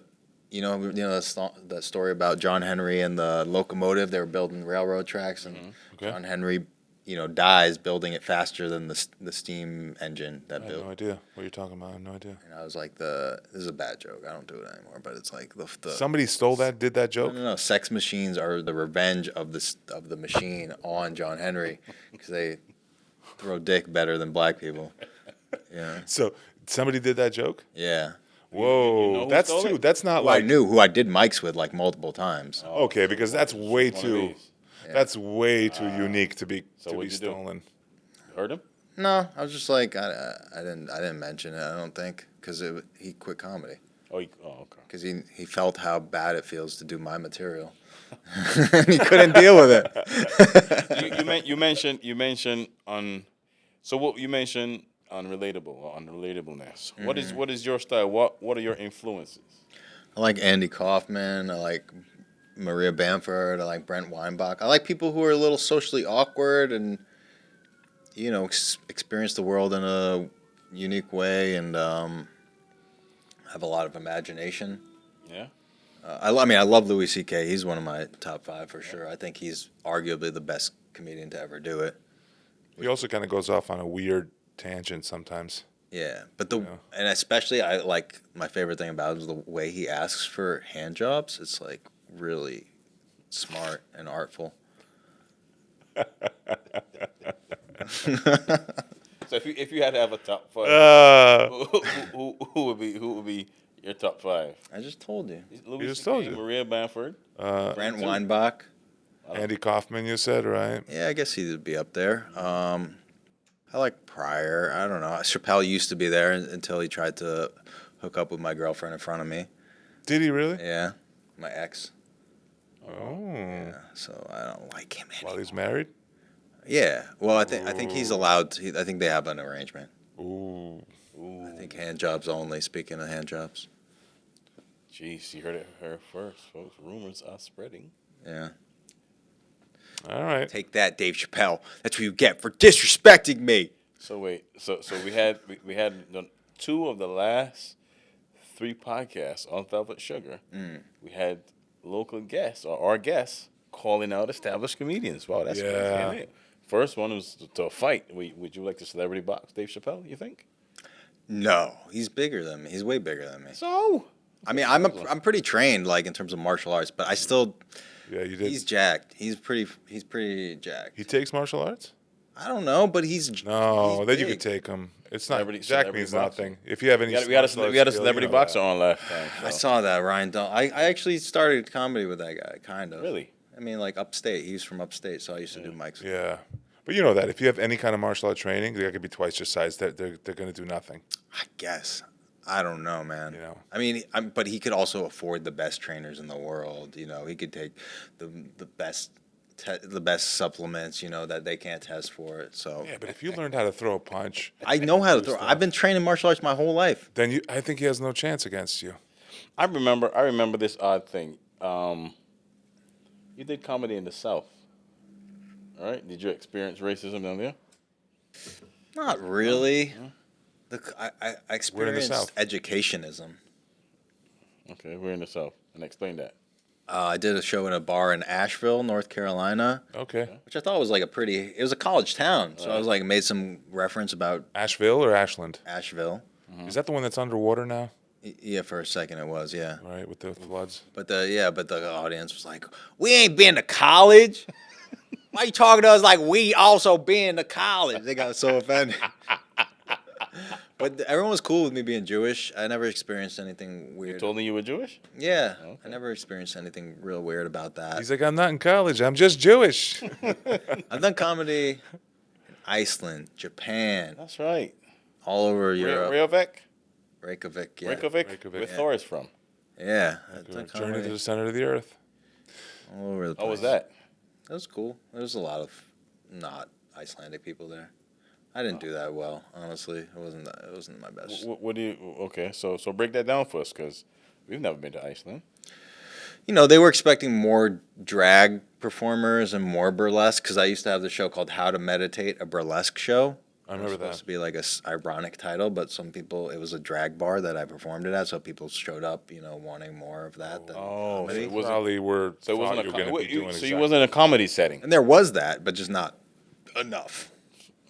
story about John Henry and the locomotive. They were building railroad tracks, and Okay. John Henry, dies building it faster than the steam engine that I have built. no idea what you're talking about. I have no idea. And I was like, this is a bad joke. I don't do it anymore. But it's like the Somebody stole that, did that joke? no. Sex machines are the revenge of the machine on John Henry because they throw dick better than black people. Yeah, So somebody did that joke? yeah. Whoa, know who that's stole too. it? That's not Who I like knew, who I did mics with like multiple times. okay, because that's way one of too. these. That's way too unique to be what'd you do? stolen. Heard him? No, I was just like I didn't mention it. I don't think because he quit comedy Oh, okay. because he felt how bad it feels to do my material, and he couldn't deal with it. You mentioned on. So what you mentioned unrelatable or unrelatableness. What is your style? What are your influences? I like Andy Kaufman. I like Maria Bamford. I like Brent Weinbach. I like people who are a little socially awkward and experience the world in a unique way and have a lot of imagination. Yeah. I love Louis C.K. He's one of my top 5 for sure. I think he's arguably the best comedian to ever do it. He also kind of goes off on a weird tangent sometimes. Yeah, but and especially I like my favorite thing about him is the way he asks for hand jobs. It's like really smart and artful. So if you had to have a top 5, who would be your top 5? I just told you. Louis just C.K., told you. Maria Bamford. Brent Weinbach. Andy Kaufman, you said, right? Yeah, I guess he'd be up there. I like Pryor. I don't know. Chappelle used to be there until he tried to hook up with my girlfriend in front of me. Did he really? Yeah, my ex. Oh. Yeah, so I don't like him While anymore. he's married? Yeah, well, I think he's allowed. I think they have an arrangement. Ooh. I think hand jobs only. Speaking of hand jobs. Jeez, you heard it here first, folks. Rumors are spreading. Yeah. All right. Take that, Dave Chappelle. That's what you get for disrespecting me. So wait, so we had 2 of the last 3 podcasts on Velvet Sugar. We had local guests or our guests calling out established comedians. Wow, that's Yeah. crazy. First one was to a fight. Would you like to celebrity box Dave Chappelle? You think? No, he's bigger than me. He's way bigger than me. So I mean, I'm pretty trained, like in terms of martial arts, but I still. Yeah, you did. He's jacked. He's pretty jacked. He takes martial arts? I don't know, but he's No, he's then you big. could take him. It's not. Celebrity- Jack celebrity means boxing. nothing. If you have any, we had a martial arts skill, celebrity you know boxer that. on last time. I so. saw that Ryan Dunn. I actually started comedy with that guy, kind of. Really? I mean, like upstate. He's from upstate, so I used to do mics. Yeah, but you know that if you have any kind of martial art training, they could be twice your size. They're going to do nothing. I guess. I don't know, man. You know. I mean, but he could also afford the best trainers in the world. You know, he could take the best supplements. You know that they can't test for it. So Yeah, but if you learned how to throw a punch, I know how to throw. I've been training martial arts my whole life. then I think he has no chance against you. I remember this odd thing. You did comedy in the South. All right? Did you experience racism down there? Not really. I South. experienced educationism. Okay, we're in the South. And explain that. I did a show in a bar in Asheville, North Carolina, Okay, which I thought was like it was a college town. So I was like, made some reference about Asheville or Ashland? Asheville. Is that the one that's underwater now? Yeah, for a second it was, yeah. Right, with the floods. But the audience was like, "We ain't been to college." Why you talking to us like we also been to college? They got so offended. But everyone was cool with me being Jewish. I never experienced anything weird. You told me you were Jewish? Yeah, Okay. I never experienced anything real weird about that. He's like, I'm not in college. I'm just Jewish. I've done comedy in Iceland, Japan, That's right. all over Europe. Reykjavik? Reykjavik, yeah. Reykjavik? Where Thor is from. Yeah, I've done Journey to comedy the center of the earth. all over the place. How was that? That was cool. There was a lot of not Icelandic people there. I didn't do that well, honestly. It wasn't my best. What do you? Okay, so break that down for us, because we've never been to Iceland. You know, they were expecting more drag performers and more burlesque, because I used to have the show called How to Meditate, a burlesque show. I It remember was supposed that. to be like a ironic title, but some people, it was a drag bar that I performed it at, so people showed up, wanting more of that than Oh, comedy. it wasn't- Probably were So it thought wasn't you a were going to be doing so exactly. you wasn't in a comedy setting. And there was that, but just not enough.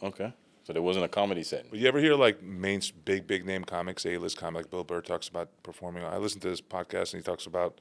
Okay, so there wasn't a comedy setting. But you ever hear like big name comics, A-list comic, like Bill Burr talks about performing. I listen to this podcast and he talks about.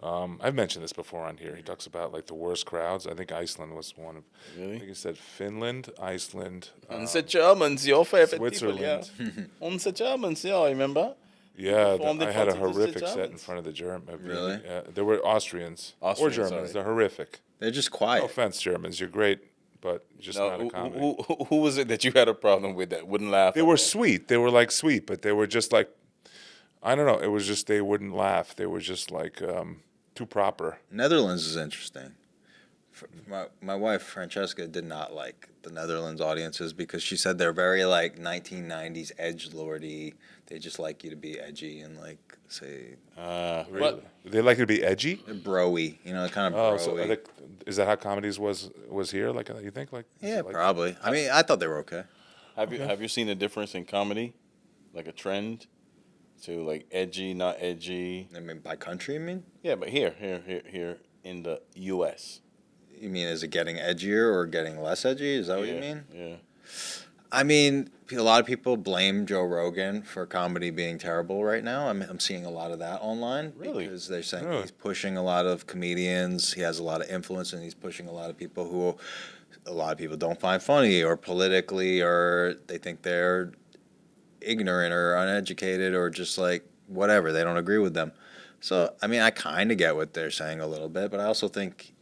I've mentioned this before on here. He talks about like the worst crowds. I think Iceland was one of. I Really? think he said Finland, Iceland. Unser Germans, your favorite Switzerland. people, yeah. Unser Germans, yeah, remember? Yeah, performed in I had a front of the horrific set in Germans. front of the German. Really? There were Austrians, Austrians, or Germans. sorry. They're horrific. They're just No quiet. offense, Germans. You're great, but just No, not a comedy. who was it that you had a problem with that wouldn't laugh? They at were that? sweet. They were like sweet, but they were just like, I don't know. It was just they wouldn't laugh. They were just like too proper. Netherlands is interesting. My wife Francesca did not like the Netherlands audiences because she said they're very like 1990s edgelordy. They just like you to be edgy and like say But They like it to be edgy. broy, kind of Oh, broy. so is that how comedies was here? Like you think? Like is Yeah, it like, probably. I mean, I thought they were okay. have you seen a difference in comedy, like a trend, to like edgy, not edgy? I mean, by country, you mean? Yeah, but here in the U.S. You mean, is it getting edgier or getting less edgy? Is that what you Yeah, mean? Yeah. I mean, a lot of people blame Joe Rogan for comedy being terrible right now. I'm seeing a lot of that online. Really? Because they're saying Really? he's pushing a lot of comedians. He has a lot of influence, and he's pushing a lot of people who a lot of people don't find funny or politically, or they think they're ignorant or uneducated or just like whatever. They don't agree with them. So, I mean, I kind of get what they're saying a little bit, but I also think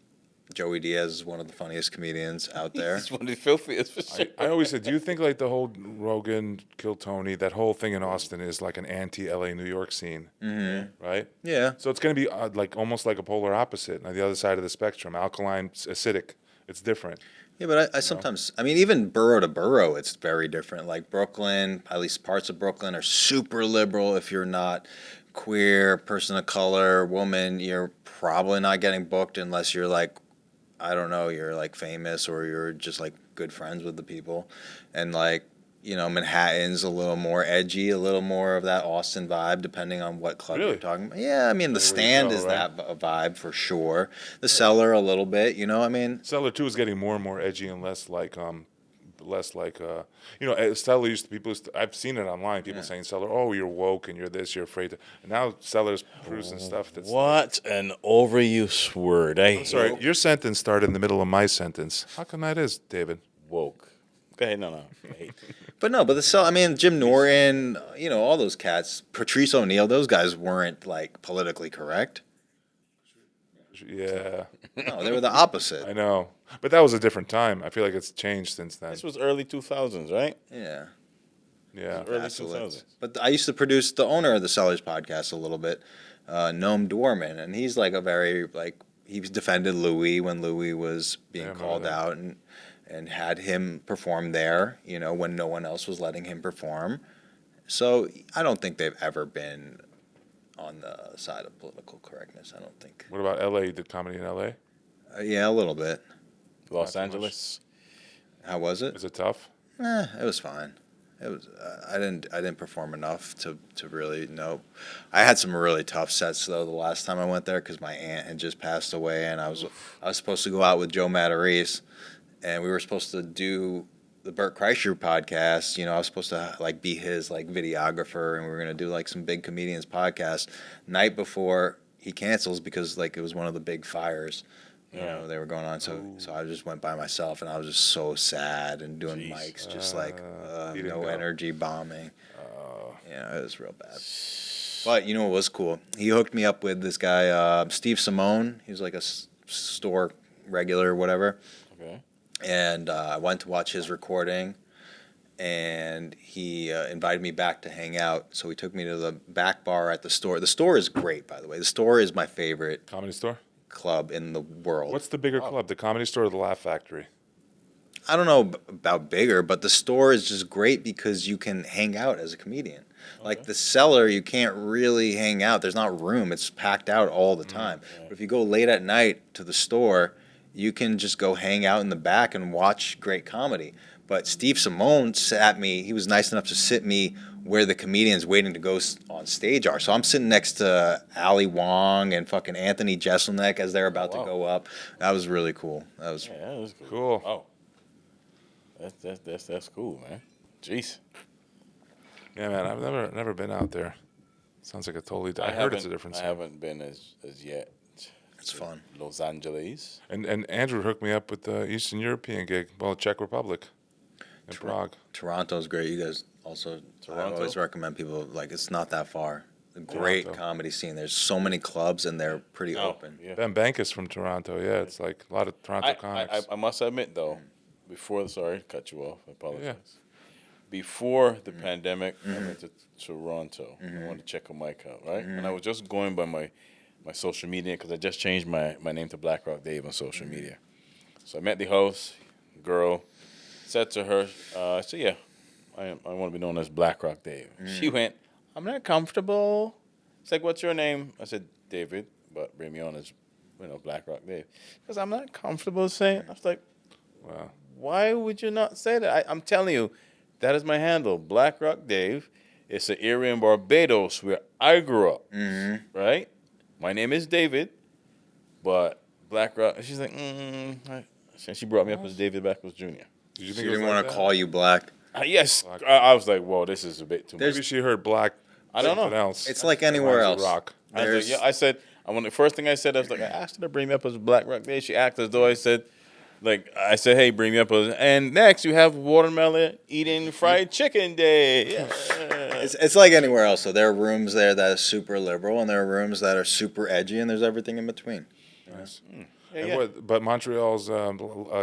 Joey Diaz is one of the funniest comedians out there. He's one of the filthiest for sure. I always said, do you think like the whole Rogan, Kill Tony, that whole thing in Austin is like an anti-LA New York scene, right? Yeah. So it's going to be like almost like a polar opposite on the other side of the spectrum. Alkaline, acidic. It's different. Yeah, but I sometimes, I mean, even borough to borough, it's very different. Like Brooklyn, at least parts of Brooklyn, are super liberal. If you're not queer, person of color, woman, you're probably not getting booked unless you're like, I don't know, you're like famous or you're just like good friends with the people. And like, Manhattan's a little more edgy, a little more of that Austin vibe, depending on what club Really? you're talking about. Yeah, I mean, the Where you Stand go, is right? that vibe for sure. The Cellar a little bit, I mean. Cellar 2 is getting more and more edgy and less like Cellar I've seen it online, people saying Cellar, oh, you're woke and you're this, you're afraid to, and now Cellar's producing stuff that's What an overuse word. I sorry, hate your sentence started in the middle of my sentence. How come that is, David? woke. Go ahead, no. I hate. But no, I mean, Jim Norton, all those cats, Patrice O'Neill, those guys weren't like politically correct. Yeah, No, they were the opposite. I know. But that was a different time. I feel like it's changed since then. This was early 2000s, right? Yeah. Yeah. Early Basilisk. 2000s. But I used to produce the owner of the Sellers podcast a little bit, Noam Dorman, and he's like he's defended Louis when Louis was being Yeah, I remember called that. out and had him perform there, when no one else was letting him perform. So I don't think they've ever been on the side of political correctness. I don't think. What about L.A.? You did comedy in L.A.? Yeah, a little bit. Los Not too Angeles. How was it? Is it tough? It was fine. It was. I didn't perform enough to really know. I had some really tough sets though the last time I went there because my aunt had just passed away, and I was supposed to go out with Joe Matarese, and we were supposed to do the Burt Kreischer podcast. I was supposed to like be his like videographer, and we were gonna do like some big comedians podcast. Night before he cancels because like it was one of the big fires You know, they were going on. So I just went by myself, and I was just so sad and doing Jeez. mics, just like you didn't no go. energy bombing. It was real bad. But you know what was cool? He hooked me up with this guy, Steve Simone. He was like a store regular or whatever. Okay. And I went to watch his recording, and he invited me back to hang out. So he took me to the back bar at the store. The store is great, by the way. The store is my favorite Comedy Store? club in the world. What's the bigger club, the Comedy Store or the Laugh Factory? I don't know about bigger, but the store is just great because you can hang out as a comedian. Like the cellar, you can't really hang out. There's not room. It's packed out all the time. But if you go late at night to the store, you can just go hang out in the back and watch great comedy. But Steve Simone sat me, he was nice enough to sit me where the comedians waiting to go on stage are. So I'm sitting next to Ali Wong and fucking Anthony Jeselnik as they're about to go up. That was really cool. That was Yeah, that was Cool. Oh. That's cool, man. Jeez. Yeah, man, I've never been out there. Sounds like a totally. I heard it's a different. I haven't been as yet. it's fun. Los Angeles. And Andrew hooked me up with the Eastern European gig, well, Czech Republic, in Prague. Toronto's great. You guys also, Toronto? I always recommend people, like, it's not that far. A great Toronto. comedy scene. There's so many clubs, and they're pretty open. Yeah. Ben Bankus from Toronto. Yeah, it's like a lot of Toronto comics. I must admit though, before sorry, cut you off. I apologize. Yeah. Before the pandemic, I went to Toronto. I wanted to check a mic out, right? And I was just going by my social media because I just changed my name to Black Rock Dave on social media. So I met the host, girl, said to her, I said, yeah, I want to be known as Black Rock Dave. She went, I'm not comfortable. It's like, what's your name? I said, David, but bring me on as, Black Rock Dave. Because I'm not comfortable saying, I was like, Wow. why would you not say that? I'm telling you, that is my handle, Black Rock Dave. It's an area in Barbados where I grew up, right? My name is David, but Black Rock. She's like, she brought me up as David Beckles Jr. Did you She think it didn't was want like to that? call you black. Yes, I was like, whoa, this is a bit too much. Maybe she heard black. I don't know. Something else. It's like anywhere Rhymes with else. Rock. I was like, There's- yeah, I said, the first thing I said, I was like, I asked her to bring me up as Black Rock Dave. She acted as though I said, hey, bring me up as, and next you have watermelon eating fried chicken day. Yeah. It's like anywhere else. So there are rooms there that are super liberal, and there are rooms that are super edgy, and there's everything in between. Nice. Yeah, And yeah. but Montreal's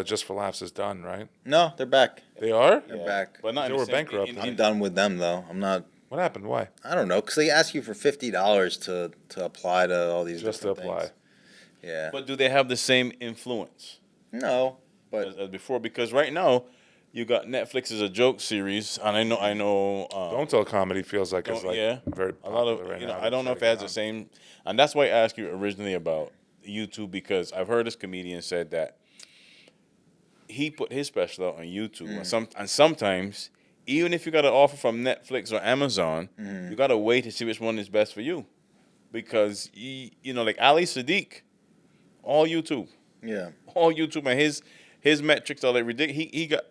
Just for Laughs is done, right? No, they're back. They are? They're back. But not They in the were same- bankrupt, in- huh? in- I'm done with them though. I'm not. What happened? Why? I don't know, because they ask you for $50 to apply to all these Just to different apply. things. Yeah. But do they have the same influence No, but as before? Because right now, you got Netflix as a joke series, and I know. Don't Tell Comedy feels like it's like yeah, very a lot of popular right you now. know. I don't know if it has the same, and that's why I asked you originally about YouTube because I've heard this comedian said that he put his special out on YouTube, and sometimes even if you got an offer from Netflix or Amazon, you got to wait to see which one is best for you, because like Ali Sadiq, all YouTube, yeah. and his metrics are like ridiculous. He got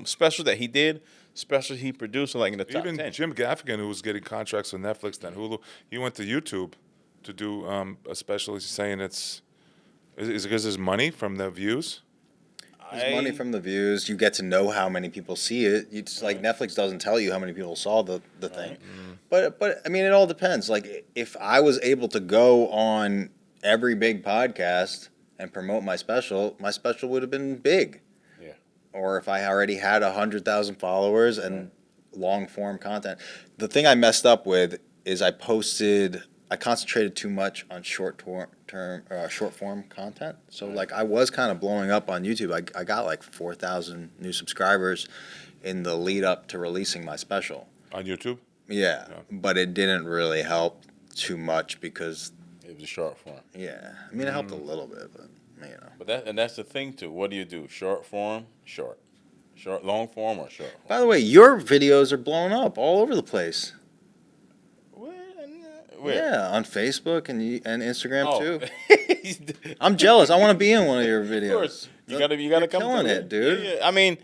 specials that he did, specials he produced, are like in the top Even 10. Jim Gaffigan, who was getting contracts with Netflix, then Hulu, he went to YouTube to do a special. He's saying is it because there's money from the views? There's money from the views. You get to know how many people see it. It's like Netflix doesn't tell you how many people saw the thing. But I mean, it all depends. Like if I was able to go on every big podcast and promote my special would have been big. Yeah. Or if I already had 100,000 followers and long form content. The thing I messed up with is I concentrated too much on short form content. So like I was kind of blowing up on YouTube. I got like 4,000 new subscribers in the lead up to releasing my special. On YouTube? Yeah, but it didn't really help too much because It was a short form. I mean it helped a little bit, but you know. But that's the thing too. What do you do? Short form, short, long form, or short form? By the way, your videos are blowing up all over the place. Where? Yeah, on Facebook and Instagram Oh. too. I'm jealous. I want to be in one of your videos. Of course, you gotta You're come. killing through. it, dude. Yeah. I mean,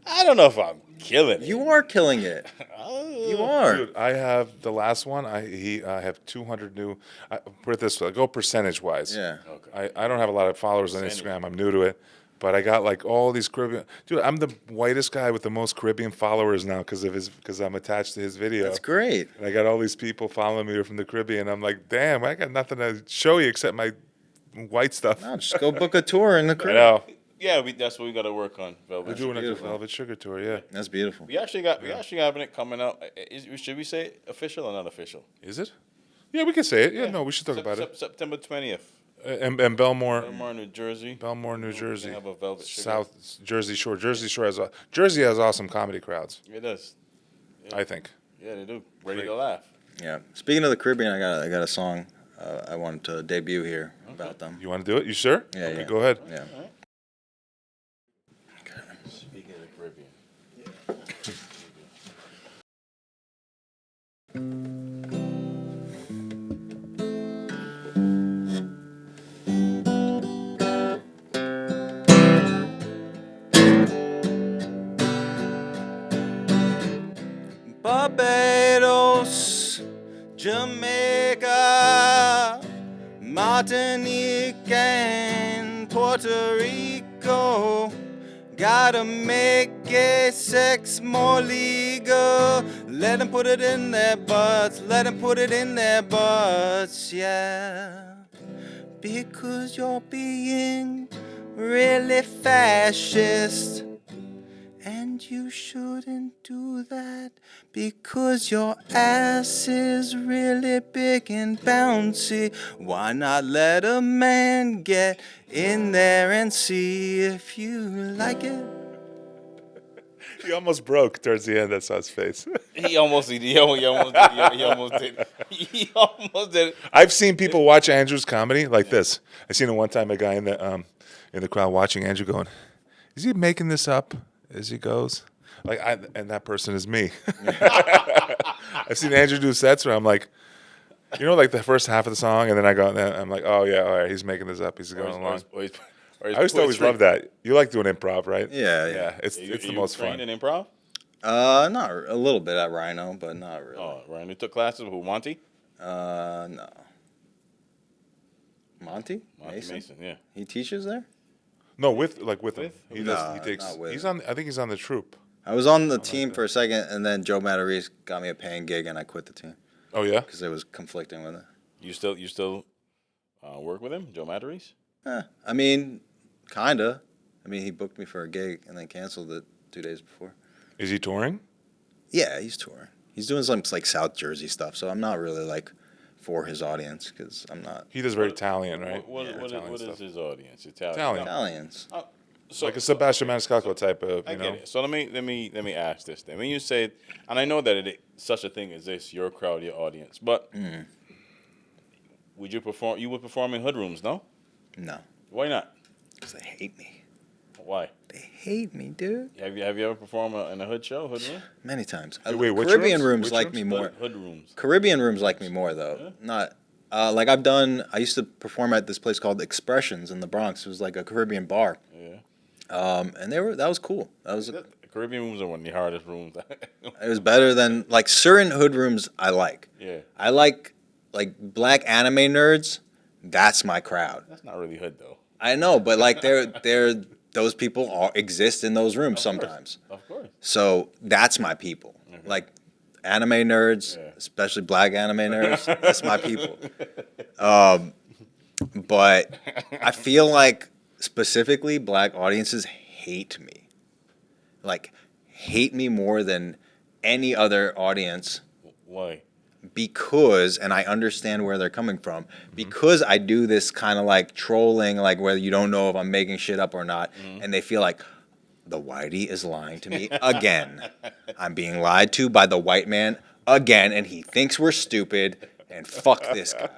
I don't know if I'm killing it. You are killing it. You are. Dude, I have the last one. I have 200 new. Put it this way, go percentage wise. Yeah. Okay. I don't have a lot of followers on Instagram. I'm new to it, but I got like all these Caribbean. Dude, I'm the whitest guy with the most Caribbean followers now because I'm attached to his video. That's great. And I got all these people following me from the Caribbean. I'm like, damn, I got nothing to show you except my white stuff. No, just go book a tour in the I Caribbean. know. Yeah, that's what we got to work on, We're Velvet. doing a beautiful. Velvet Sugar tour, yeah. That's beautiful. We actually having it coming out. Should we say official or not official? Is it? Yeah, we can say it. Yeah, no, we should talk about it. September 20th. And Belmore, Belmore, New Jersey. New We Jersey, have a Velvet Sugar. South Jersey Shore. Jersey has awesome comedy crowds. It does. I think. Yeah, they do. Ready to laugh. Yeah. Speaking of the Caribbean, I got a song I wanted to debut here about them. You want to do it? You sure? Yeah, Okay, yeah. go ahead. Yeah. Speaking of the Caribbean. Barbados, Jamaica, Martinique, and Puerto Rico. Gotta make gay sex more legal. Let them put it in their butts. Let them put it in their butts, yeah. Because you're being really fascist. And you shouldn't do that because your ass is really big and bouncy. Why not let a man get in there and see if you like it? He almost broke towards the end. I saw his face. He almost did. He almost did. I've seen people watch Andrew's comedy like this. I seen it one time. A guy in the crowd watching Andrew going, "Is he making this up as he goes?" And that person is me. I've seen Andrew do sets where I'm like, like the first half of the song, and then I'm like, oh yeah, all right, he's making this up. He's going along. I used to always love that. You like doing improv, right? Yeah. It's the most fun. In improv? Not a little bit at Rhino, but not really. Oh, Ryan, you took classes with Monty? No. Monty Mason, yeah. He teaches there? No, with him. He No, does. He takes. not with He's him. on. I think he's on the troupe. I was on the team for a second, and then Joe Matarese got me a paying gig, and I quit the team Oh yeah. because it was conflicting with it. You still work with him, Joe Matarese? I mean, kinda. I mean, he booked me for a gig and then canceled it 2 days before. Is he touring? Yeah, he's touring. He's doing some like South Jersey stuff, so I'm not really like for his audience because I'm not He does very Italian, right? What Italian is stuff. his audience? Italian. Italian. Italians. So, Like a Sebastian Maniscalco type of, I get it. So let me ask this then. When you say, and I know that such a thing exists, your crowd, your audience, but would you perform? You would perform in hood rooms, no? No, Why not? because they hate me. Why? They hate me, dude. Have you ever performed in a hood show, hood room? Many times. Wait, which Caribbean rooms? rooms Which like rooms? me more. Hood rooms. Caribbean rooms like me more though. Not like I used to perform at this place called Expressions in the Bronx. It was like a Caribbean bar. Yeah. And that was cool. That was Caribbean rooms are one of the hardest rooms. it was better than like certain hood rooms I like. Yeah. I like black anime nerds. That's my crowd. That's not really hood though. I know, but like they're those people exist in those rooms sometimes. Of course. So that's my people. Like anime nerds, especially black anime nerds. That's my people. But I feel like specifically black audiences hate me. Like hate me more than any other audience Why? because, and I understand where they're coming from, because I do this kind of like trolling, like whether you don't know if I'm making shit up or not, and they feel like the whitey is lying to me again. I'm being lied to by the white man again, and he thinks we're stupid, and fuck this guy.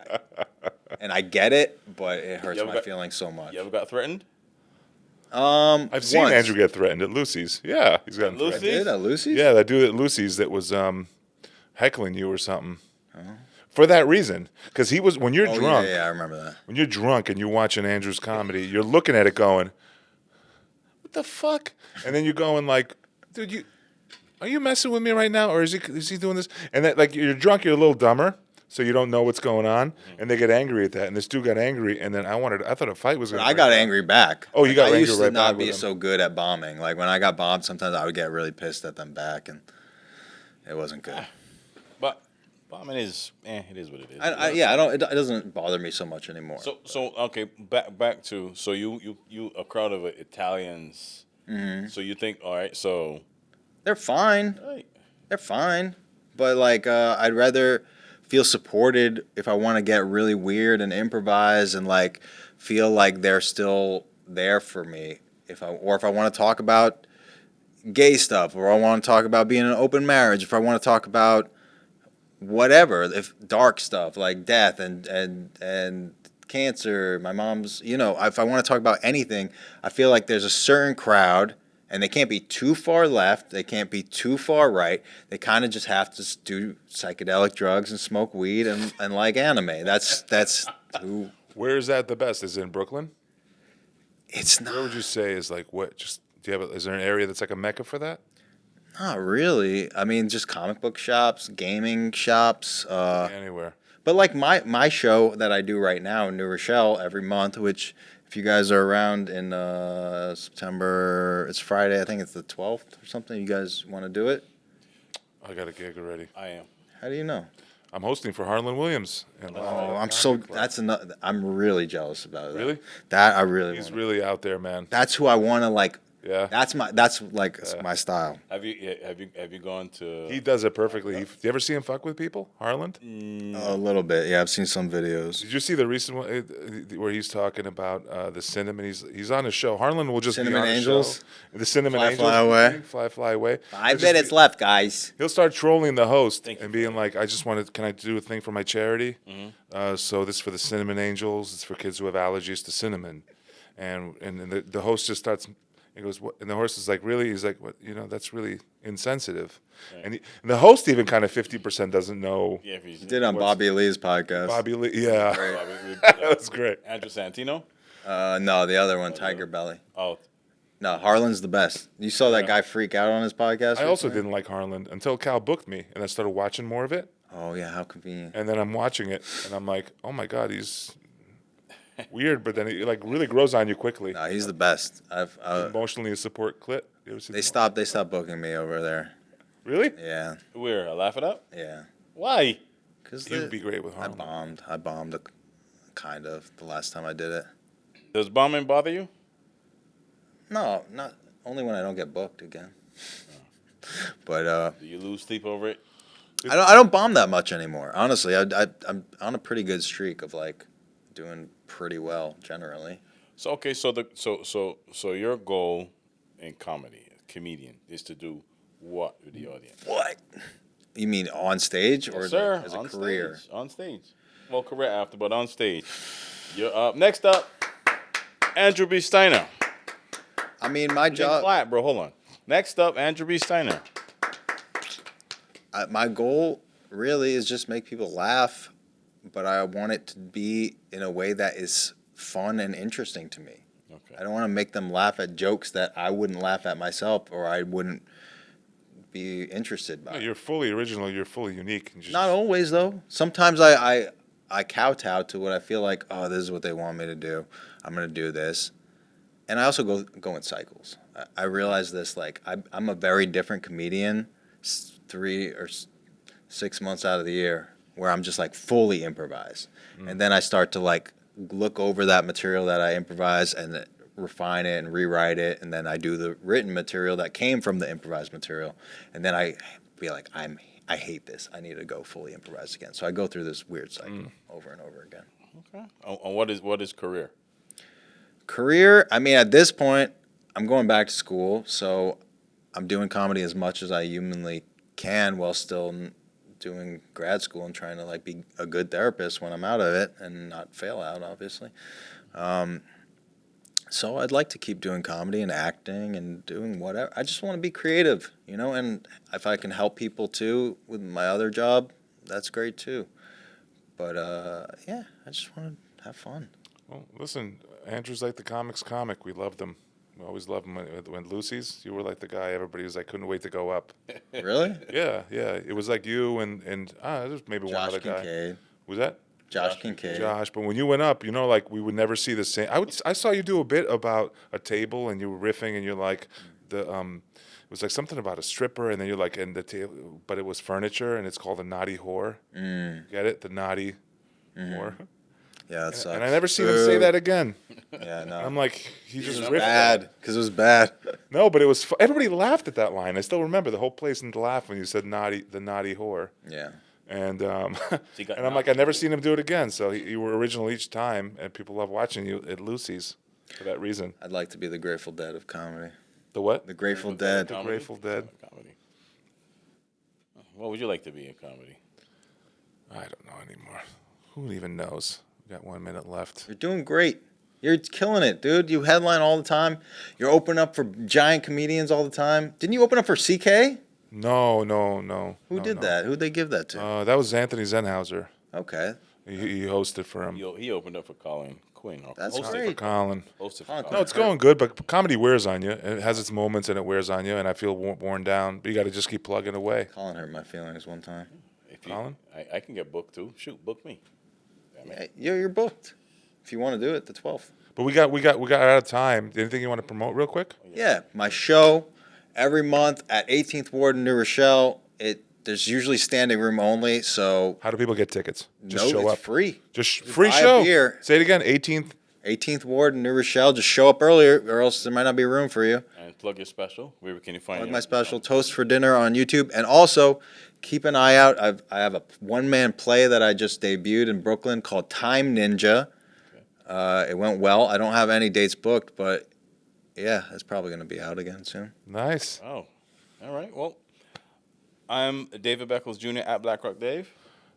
And I get it, but it hurts You ever my got- feelings so much. You ever got threatened? I've seen once. Andrew get threatened at Lucy's. Yeah, he's gotten Lucy's? threatened. Did at Lucy's? Yeah, that dude at Lucy's that was heckling you or something. For that reason, because he was when you're Oh, drunk. yeah, I remember that. When you're drunk and you're watching Andrew's comedy, you're looking at it going, "What the fuck?" And then you're going like, "Dude, are you messing with me right now, or is he doing this? And that, like, you're drunk, you're a little dumber, so you don't know what's going on, and they get angry at that. And this dude got angry, and then I thought a fight was But going to I got angry back. Oh, you got I angry used to right not back be with him. so good at bombing. Like when I got bombed, sometimes I would get really pissed at them back, and it wasn't good. But I mean, it is what it is. I don't. It doesn't bother me so much anymore. So okay, back to so you a crowd of Italians. Mm-hmm. So you think, all right, so They're fine. right. They're fine, but like I'd rather feel supported if I want to get really weird and improvise and like feel like they're still there for me. If I want to talk about gay stuff, or I want to talk about being in an open marriage, if I want to talk about whatever, if dark stuff like death and cancer, my mom's, if I want to talk about anything, I feel like there's a certain crowd, and they can't be too far left, they can't be too far right. They kind of just have to do psychedelic drugs and smoke weed and like anime. That's who. Where is that the best? Is it in Brooklyn? It's Where would not. you say is like what? Just is there an area that's like a mecca for that? Not really. I mean, just comic book shops, gaming shops. Anywhere. But like my show that I do right now in New Rochelle every month, which if you guys are around in September, it's Friday. I think it's the 12th or something. You guys want to do it? I got a gig already. I am. How do you know? I'm hosting for Harlan Williams. Oh, I'm so. That's another. I'm really jealous about it. Really? That I really. He's wanna- really out there, man. That's who I want to like. Yeah. That's like my style. Have you gone to? He does it perfectly. Do you ever see him fuck with people, Harland? A little bit. Yeah, I've seen some videos. Did you see the recent one where he's talking about the cinnamon? He's on his show. Harlan will just Cinnamon be on Angels? His show. The cinnamon Fly, angels. fly away? Fly away. 5 minutes left, guys. He'll start trolling the host Thank you and for being like, "I just wanted, can I do a thing for my charity? So this is for the cinnamon angels. It's for kids who have allergies to cinnamon." And the host just starts. He goes, "What?" And the host is like, "Really?" He's like, "What? That's really insensitive." Right. And the host even kind of 50% doesn't know. Yeah, if he's Did on Bobby Lee's podcast. Bobby Lee, yeah, Bobby- that was great. Andrew Santino. No, the other one, Tiger Belly. Oh, No, Harlan's the best. You saw that guy freak out on his podcast? I also recently? didn't like Harlan until Cal booked me, and I started watching more of it. Oh yeah, how convenient. And then I'm watching it, and I'm like, "Oh my god, he's weird," but then he like really grows on you quickly. No, he's the best. Emotionally a support clit. You ever see They the- stopped booking me over there. Really? Yeah, where? I laugh it up. yeah. Why? Because He would be great with I Harlan. bombed kind of the last time I did it. Does bombing bother you? No, not only when I don't get booked again. But Do you lose sleep over it? I don't bomb that much anymore. Honestly, I'm on a pretty good streak of like doing pretty well generally. So okay, so your goal in comedy, comedian, is to do what with the audience? What? You mean on stage or Yes, sir, like as a on career? stage. On stage. Well, career after, but on stage. You're up. Next up, Andrew B. Steiner. I mean, my Job. job. Flat, bro. Hold on. Next up, Andrew B. Steiner. My goal really is just make people laugh, but I want it to be in a way that is fun and interesting to me. Okay. I don't want to make them laugh at jokes that I wouldn't laugh at myself or I wouldn't be interested by. No, you're fully original. You're fully unique. And just, Not always though. Sometimes I kowtow to what I feel like. Oh, this is what they want me to do. I'm gonna do this, and I also go in cycles. I realize this. Like I'm a very different comedian 3 or 6 months out of the year, where I'm just like fully improvise, and then I start to like look over that material that I improvise and refine it and rewrite it, and then I do the written material that came from the improvised material, and then I feel like I hate this. I need to go fully improvised again. So I go through this weird cycle over and over again. Okay. And what is career? Career, I mean, at this point, I'm going back to school, so I'm doing comedy as much as I humanly can while still doing grad school and trying to like be a good therapist when I'm out of it and not fail out, obviously. So I'd like to keep doing comedy and acting and doing whatever. I just want to be creative, and if I can help people too with my other job, that's great too. But yeah, I just want to have fun. Well, listen, Andrew's like the comics comic. We loved him I always loved them when Lucy's. You were like the guy everybody was like couldn't wait to go up. Really? Yeah. It was like you and there's maybe one Josh other guy. Kincaid. Was that Josh Kincaid. Josh? But when you went up, like we would never see the same. I saw you do a bit about a table and you were riffing and you're like it was like something about a stripper and then you're like in the table, but it was furniture and it's called the naughty whore. Get it? The naughty whore. Yeah, that sucks. And I never seen him say that again. Yeah, no. I'm like, he It just was riffed. bad because it was bad. No, but it was. Everybody laughed at that line. I still remember the whole place and laughed when you said the naughty whore. Yeah. And he got and I'm like, I never seen him do it again. So you were original each time, and people love watching you at Lucy's for that reason. I'd like to be the Grateful Dead of comedy. The what? The Grateful Dead. The Grateful Dead. Comedy. What would you like to be in comedy? I don't know anymore. Who even knows? We got 1 minute left. You're doing great. You're killing it, dude. You headline all the time. You're opening up for giant comedians all the time. Didn't you open up for CK? No. Who did that? Who'd they give that to? That was Anthony Zenhauser. Okay. He hosted for him. He opened up for Colin Quinn. That's hosted great. Colin. Hosted for Colin Colin. No, it's going good, but comedy wears on you. It has its moments and it wears on you, and I feel worn down. But you got to just keep plugging away. Colin hurt my feelings one time. Colin? I can get booked too. Shoot, book me. Hey, you're booked. If you want to do it, the 12th. But we got out of time. Anything you want to promote real quick? Yeah, my show every month at 18th Ward in New Rochelle. There's usually standing room only, so How do people get tickets? Just no, show it's up. free. Just free buy a show. beer. Say it again. 18th. 18th Ward in New Rochelle. Just show up earlier, or else there might not be room for you. And plug your special. Where can you find Plug you? my special, Toast for Dinner, on YouTube. And also, keep an eye out. I have a one-man play that I just debuted in Brooklyn called Time Ninja. It went well. I don't have any dates booked, but yeah, it's probably going to be out again soon. Nice. Oh, all right. Well, I'm David Beckles Jr. at BlackRock Dave.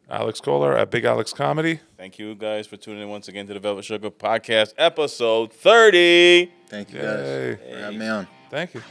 Alex Kohler at Big Alex Comedy. Thank you guys for tuning in once again to the Velvet Sugar Podcast, episode 30. Thank you Yay. guys for having me on. Thank you.